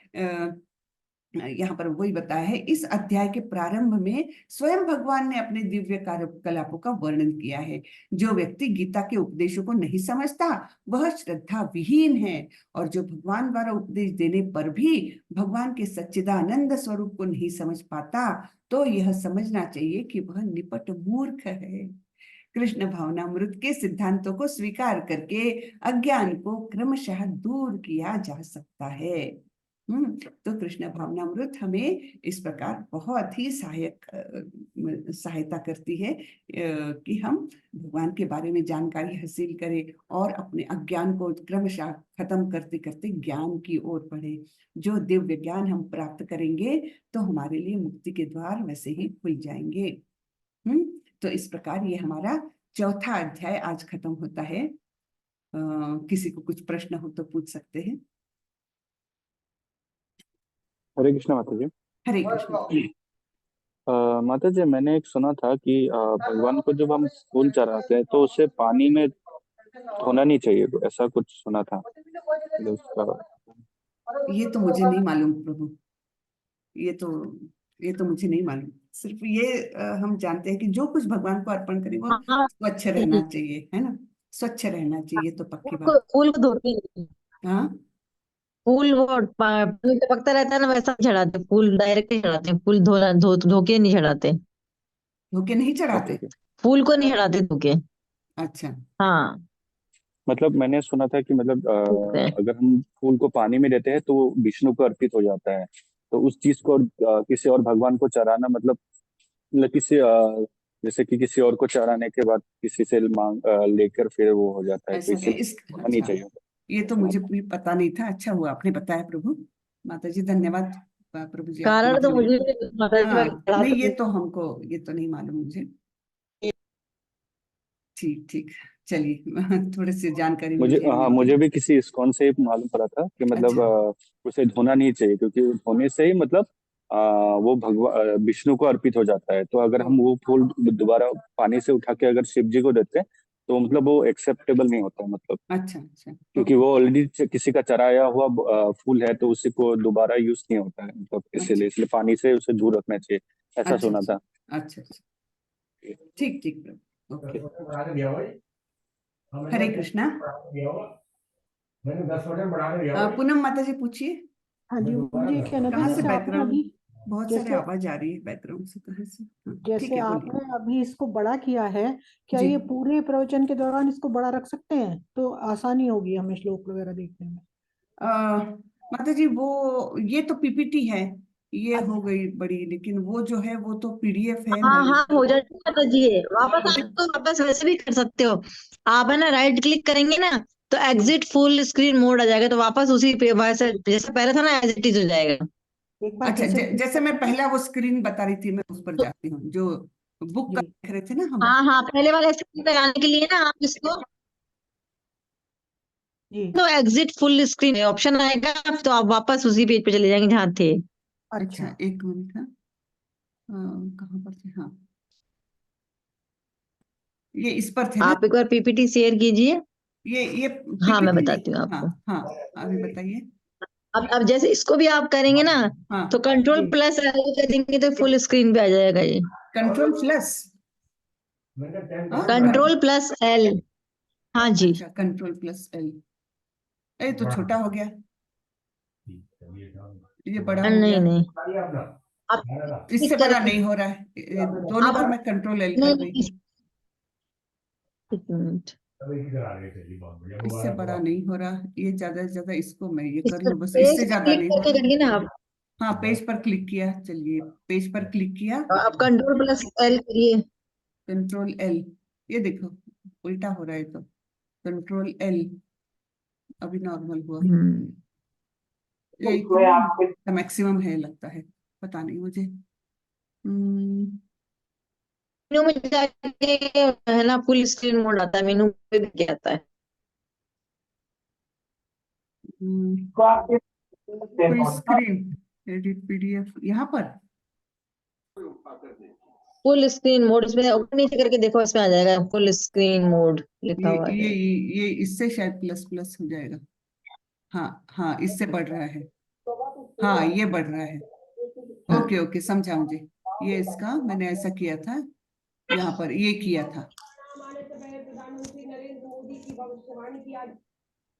यहाँ पर वही बताया है, इस अध्याय के प्रारंभ में स्वयं भगवान ने अपने दिव्य कार्यकलापों का वर्णन किया है। जो व्यक्ति गीता के उपदेशों को नहीं समझता वह श्रद्धा विहीन है, और जो भगवान द्वारा उपदेश देने पर भी भगवान के सच्चिदानंद स्वरूप को नहीं समझ पाता तो यह समझना चाहिए कि वह निपट मूर्ख है। कृष्ण भावनामृत के सिद्धांतों को स्वीकार करके अज्ञान को क्रमशः दूर किया जा सकता है। तो कृष्ण भावनामृत हमें इस प्रकार बहुत ही सहायता करती है कि हम भगवान के बारे में जानकारी हासिल करें और अपने अज्ञान को क्रमशः खत्म करते करते ज्ञान की ओर बढ़े। जो दिव्य ज्ञान हम प्राप्त करेंगे तो हमारे लिए मुक्ति के द्वार वैसे ही खुल जाएंगे। तो इस प्रकार ये हमारा चौथा अध्याय आज खत्म होता है। किसी को कुछ प्रश्न हो तो पूछ सकते हैं। हरे कृष्ण माता जी। हरे कृष्ण। माता जी, मैंने एक सुना था कि भगवान को जब हम फूल चढ़ाते हैं तो उसे पानी में धोना नहीं चाहिए, तो ऐसा कुछ सुना था उसका। ये तो मुझे नहीं मालूम प्रभु, ये तो मुझे नहीं मालूम। सिर्फ ये हम जानते हैं कि जो कुछ भगवान को अर्पण करें वो हाँ, स्वच्छ रहना चाहिए, है ना, स्वच्छ रहना चाहिए, तो पक्की बात। फूल को धोते नहीं। हाँ, फूल वो फूल टपकता रहता है ना, वैसा नहीं चढ़ाते, फूल डायरेक्ट ही चढ़ाते हैं, फूल धोके नहीं चढ़ाते, धोके नहीं चढ़ाते। फूल को नहीं चढ़ाते धोके। अच्छा, हाँ, मतलब मैंने सुना था कि मतलब धोते हैं। अगर हम फूल को पानी में देते हैं तो वो विष्णु को अर्पित हो जाता है, तो उस चीज को किसी और भगवान को चढ़ाना मतलब किसी जैसे कि किसी और को चढ़ाने के बाद किसी से मांग लेकर फिर वो हो जाता है, तो ऐसा क्या इसलिए इस होना नहीं अच्छा, चाहिए। ये तो मुझे भी पता नहीं था। अच्छा हुआ आपने बताया प्रभु। माता जी धन्यवाद। प्रभु जी आपको कारण भी तो मुझे धन्यवाद। भी माता जी हाँ, चढ़ा नहीं तो ये तो नहीं मालूम मुझे। ठीक ठीक, चलिए थोड़ी सी जानकारी मुझे मुझे हाँ, मिल मुझे गई। भी किसी इस्कॉन से ही मालूम पड़ा था कि मतलब अच्छा, उसे धोना नहीं चाहिए, क्योंकि धोने से ही मतलब वो भगवान विष्णु को अर्पित हो जाता है। तो अगर ओ, हम वो फूल दोबारा पानी से उठा के अगर शिव जी को देते हैं तो मतलब वो एक्सेप्टेबल नहीं होता, मतलब अच्छा अच्छा, क्योंकि ओके, वो ऑलरेडी किसी का चढ़ाया हुआ फूल है, तो उसी को दोबारा यूज नहीं होता है, मतलब अच्छा इसलिए पानी से उसे दूर रखना चाहिए, ऐसा अच्छा सुना था। अच्छा अच्छा अच्छा, ठीक ठीक प्रभु, ओके। हरे हरे कृष्णा। कृष्णा। पूनम माता जी पूछिए। हाँ जी, मुझे ये कहना था कहाँ से जैसे आपने बैकग्राउंड, अभी बहुत सारे जैसे आवाज आ रही है बैकग्राउंड से, कहाँ से? ठीक जैसे है, बोलिए आपने अभी इसको बड़ा किया है, क्या जी। ये पूरे प्रवचन के दौरान इसको बड़ा रख सकते हैं तो आसानी होगी हमें श्लोक वगैरह देखने में? आ, माता जी वो ये तो पीपीटी है, ये हो गई बड़ी, लेकिन वो जो है वो तो पीडीएफ है हाँ नहीं। हाँ हो जाती है माता जी, वापस हाँ, आप तो वापस वैसे भी कर सकते हो। आप है ना राइट क्लिक करेंगे ना तो एग्जिट फुल स्क्रीन मोड आ जाएगा, तो वापस उसी पे वैसे जैसे पहले था ना एज इट इज हो जाएगा। एक बार अच्छा, फिर से repeat जैसे मैं कीजिए। पहला वो स्क्रीन बता रही थी, मैं उस पर तो जाती हूँ जो बुक का जी देख रहे थे ना हम। हाँ हाँ पहले वाले स्क्रीन पे आने के लिए ना आप इसको जी। तो एग्जिट फुल स्क्रीन ऑप्शन आएगा, तो आप वापस उसी पेज पे चले जाएंगे जहाँ थे। अच्छा, अच्छा एक मिनट। हाँ, कहाँ पर थे? हाँ, ये इस पर थे ना। आप एक बार पीपीटी शेयर कीजिए। ये हाँ मैं पीपीटी नहीं। बताती हूँ हाँ आपको। हाँ, अभी बताइए। अब जैसे इसको भी आप करेंगे ना तो हाँ, कंट्रोल जी प्लस कर देंगे तो फुल स्क्रीन पे आ जाएगा ये। Control plus. हाँ, कंट्रोल प्लस एल। हाँ जी। अच्छा, कंट्रोल प्लस एल। ये तो छोटा हो गया, ये बड़ा हो नहीं गया। नहीं आप इससे क्लिक बड़ा करेंगे नहीं हो रहा है, दोनों आप बार मैं कंट्रोल एल नहीं कर रही नहीं, हूँ, एक मिनट इससे बड़ा नहीं हो रहा। ये ज्यादा से ज्यादा इसको मैं ये इस कर पर लूँ बस, पेज इससे पे ज्यादा क्लिक नहीं हो करके रहा। करिए ना आप। हाँ, पेज पर क्लिक किया, चलिए पेज पर क्लिक किया। आप कंट्रोल प्लस एल करिए। कंट्रोल एल, ये देखो उल्टा हो रहा है तो। कंट्रोल एल, अभी नॉर्मल हुआ। हम्म ये इतना मैक्सिमम है लगता है, पता नहीं मुझे। मेनू में जाके है ना फुल स्क्रीन मोड आता है, मेनू पे भी क्या आता है। फुल स्क्रीन एडिट पीडीएफ यहाँ पर। फुल स्क्रीन मोड इसमें ऊपर नीचे करके देखो, इसमें आ जाएगा फुल स्क्रीन मोड लिखा ये हुआ ये है। ये इससे शायद प्लस प्लस हो जाएगा। हाँ हाँ, इससे बढ़ रहा है। हाँ, ये बढ़ रहा है। हाँ ओके ओके, समझा मुझे। ये इसका मैंने ऐसा किया था, यहाँ पर ये किया था।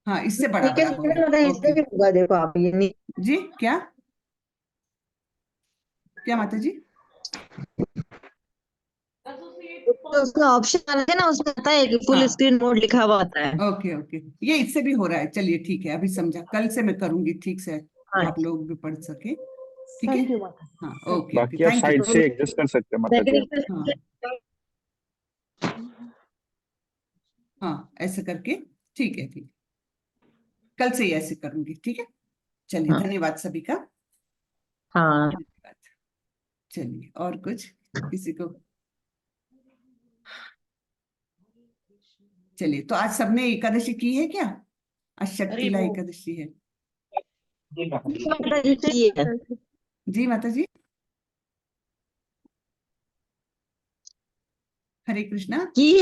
हाँ, इससे बड़ा ठीक है बड़ा हो गया। मतलब ओके। इससे भी होगा, देखो आप ये नहीं जी, क्या क्या माता जी? तो उसमें ऑप्शन आता है ना, उसमें आता है कि फुल हाँ, स्क्रीन मोड लिखा हुआ आता है। ओके ओके, ये इससे भी हो रहा है। चलिए ठीक है, अभी समझा, कल से मैं करूंगी ठीक से, हाँ आप लोग भी पढ़ सके। ठीक है। थैंक यू माता। हाँ, थैंक ओके ओके, बाकी आप थैंक यू। साइड तो से एडजस्ट कर सकते हैं माता जी। टेक्निकल हाँ हाँ, ऐसे करके ठीक है, ठीक है, कल से ही ऐसे करूंगी। ठीक है, चलिए, हाँ धन्यवाद सभी का। हाँ धन्यवाद। चलिए, और कुछ किसी को? चलिए, तो आज सबने एकादशी की है क्या? आज शक्तिला एकादशी है। माता जी की है। जी माता जी, हरे कृष्णा। की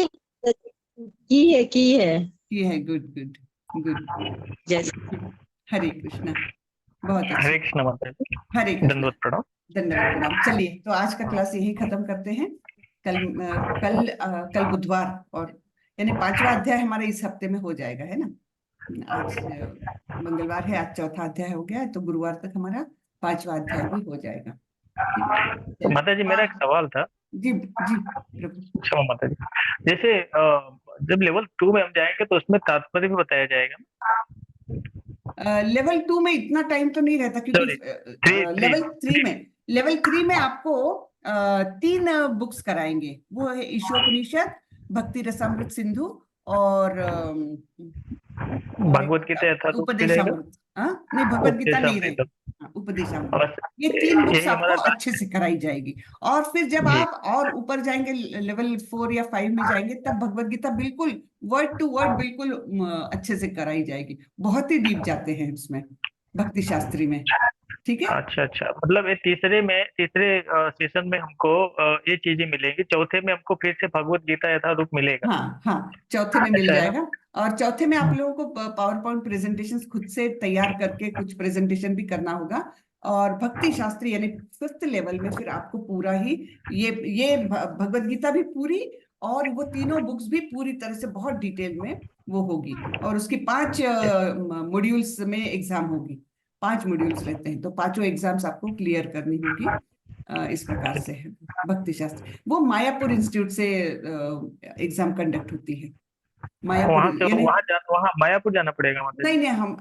है ये है, गुड गुड गुड। जैसे हरे कृष्णा, बहुत अच्छा। हरे कृष्ण माता जी। हरे कृष्णा, दंडवत प्रणाम। दंडवत प्रणाम। चलिए, तो आज का क्लास यही खत्म करते हैं। कल बुधवार, और यानी पांचवा अध्याय हमारे इस हफ्ते में हो जाएगा, है ना। आज मंगलवार है, आज चौथा अध्याय हो गया है, तो गुरुवार तक हमारा पांचवा अध्याय भी हो जाएगा। ठीक है, चलिए। माता जी मेरा एक सवाल था। जी जी प्रभु। क्षमा माता जी। जैसे जब लेवल 2 में हम जाएंगे तो उसमें तात्पर्य भी बताया जाएगा। लेवल 2 में इतना टाइम तो नहीं रहता, क्योंकि सॉरी, थ्री लेवल थ्री में आपको 3 बुक्स कराएंगे। वो है ईशोपनिषद, भक्ति रसामृत सिंधु, और और एक भगवत गीता यथारूप मिलेगा। उपदेशामृत। हाँ, नहीं, भगवत गीता नहीं उपदेशामृत। रहेगी। हाँ, उपदेशामृत। बस ये 3 बुक्स यही आपको हमारा अच्छे से कराई जाएगी। और फिर जब जी। आप और ऊपर जाएंगे, लेवल 4 या 5 में जाएंगे, तब भगवत गीता बिल्कुल वर्ड टू वर्ड बिल्कुल अच्छे से कराई जाएगी। बहुत ही डीप जाते हैं उसमें, भक्ति शास्त्री में। ठीक है। अच्छा अच्छा, मतलब ये तीसरे सेशन में हमको ये चीजें मिलेंगी, चौथे में हमको फिर से भगवत गीता यथारूप मिलेगा। हाँ हाँ, चौथे में मिल ऐसा है ना। जाएगा। और चौथे में आप लोगों को पावर पॉइंट प्रेजेंटेशन खुद से तैयार करके कुछ प्रेजेंटेशन भी करना होगा। और भक्ति शास्त्री यानी 5th लेवल में फिर आपको पूरा ही ये भगवत गीता भी पूरी, और वो तीनों बुक्स भी पूरी तरह से बहुत डिटेल में वो होगी। और उसकी 5 मॉड्यूल्स में एग्जाम होगी। 5 मॉड्यूल्स रहते हैं, तो पांचों एग्जाम्स आपको क्लियर करनी होगी। इस प्रकार से है भक्ति शास्त्र। वो मायापुर इंस्टीट्यूट से एग्जाम कंडक्ट होती है। वहां मायापुरी से यानी वहां मायापुर जाना पड़ेगा माता जी? नहीं नहीं, हम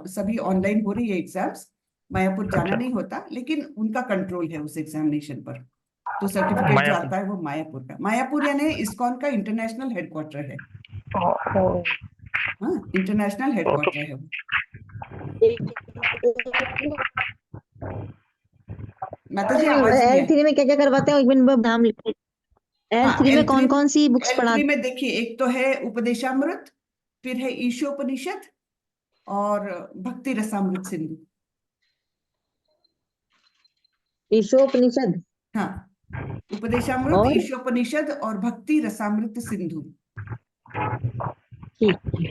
सभी ऑनलाइन हो रही है एग्जाम्स, मायापुर जाना अच्छा, नहीं होता, लेकिन उनका कंट्रोल है उस एग्जामिनेशन पर। तो सर्टिफिकेट जो मायापुर। आता है वो मायापुर का, मायापुर यानी इस्कॉन का इंटरनेशनल हेडक्वार्टर है। ओ, हाँ, इंटरनेशनल तो हेडक्वार्टर है वो। माता जी आवाज नहीं है। L3 में क्या क्या करवाते हैं, एक मिनट नाम लिखो। हाँ, L3 में कौन कौन सी बुक्स L3 में देखिए, एक तो है उपदेशामृत, फिर है ईशोपनिषद और भक्ति रसामृत सिंधु। ईशोपनिषद हाँ, उपदेशामृत, और ईशोपनिषद और भक्ति रसामृत सिंधु। ठीक। ये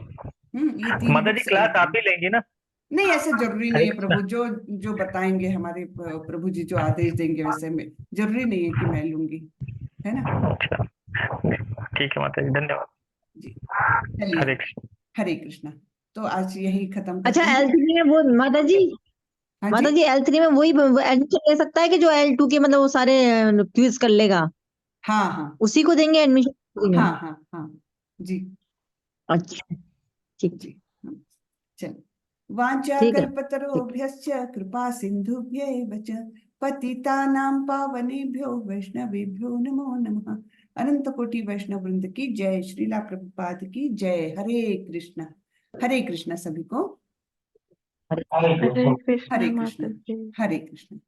3 माता जी बुक्स क्लास L3। आप ही लेंगी ना? नहीं, ऐसा जरूरी नहीं हरे है कृष्णा। प्रभु, जो जो बताएंगे हमारे प्रभु जी जो आदेश देंगे वैसे में, जरूरी नहीं है कि मैं लूंगी, है ना। अच्छा, ठीक है माता जी, धन्यवाद। जी, चलिए, हरे कृष्ण। हरे कृष्णा। तो आज यही खत्म अच्छा, करते हैं। L3 में वो माता जी, हाँ माता जी, जी L3 में वही एडमिशन ले सकता है कि जो L2 के मतलब वो सारे क्विज कर लेगा, हाँ हाँ उसी को देंगे एडमिशन? हाँ हाँ हाँ जी अच्छा, ठीक। जी। चलो, वाञ्छा ठीक है, ठीक। कल्पतरुभ्यश्च कृपा सिन्धुभ्यैव च पतितानां पावनेभ्यो वैष्णवेभ्यो नमो नमः। अनंत कोटि वैष्णव वृंद की जय, श्रीला प्रभुपाद की जय। हरे कृष्णा सभी को। हरे हरे कृष्णा, हरे कृष्णा।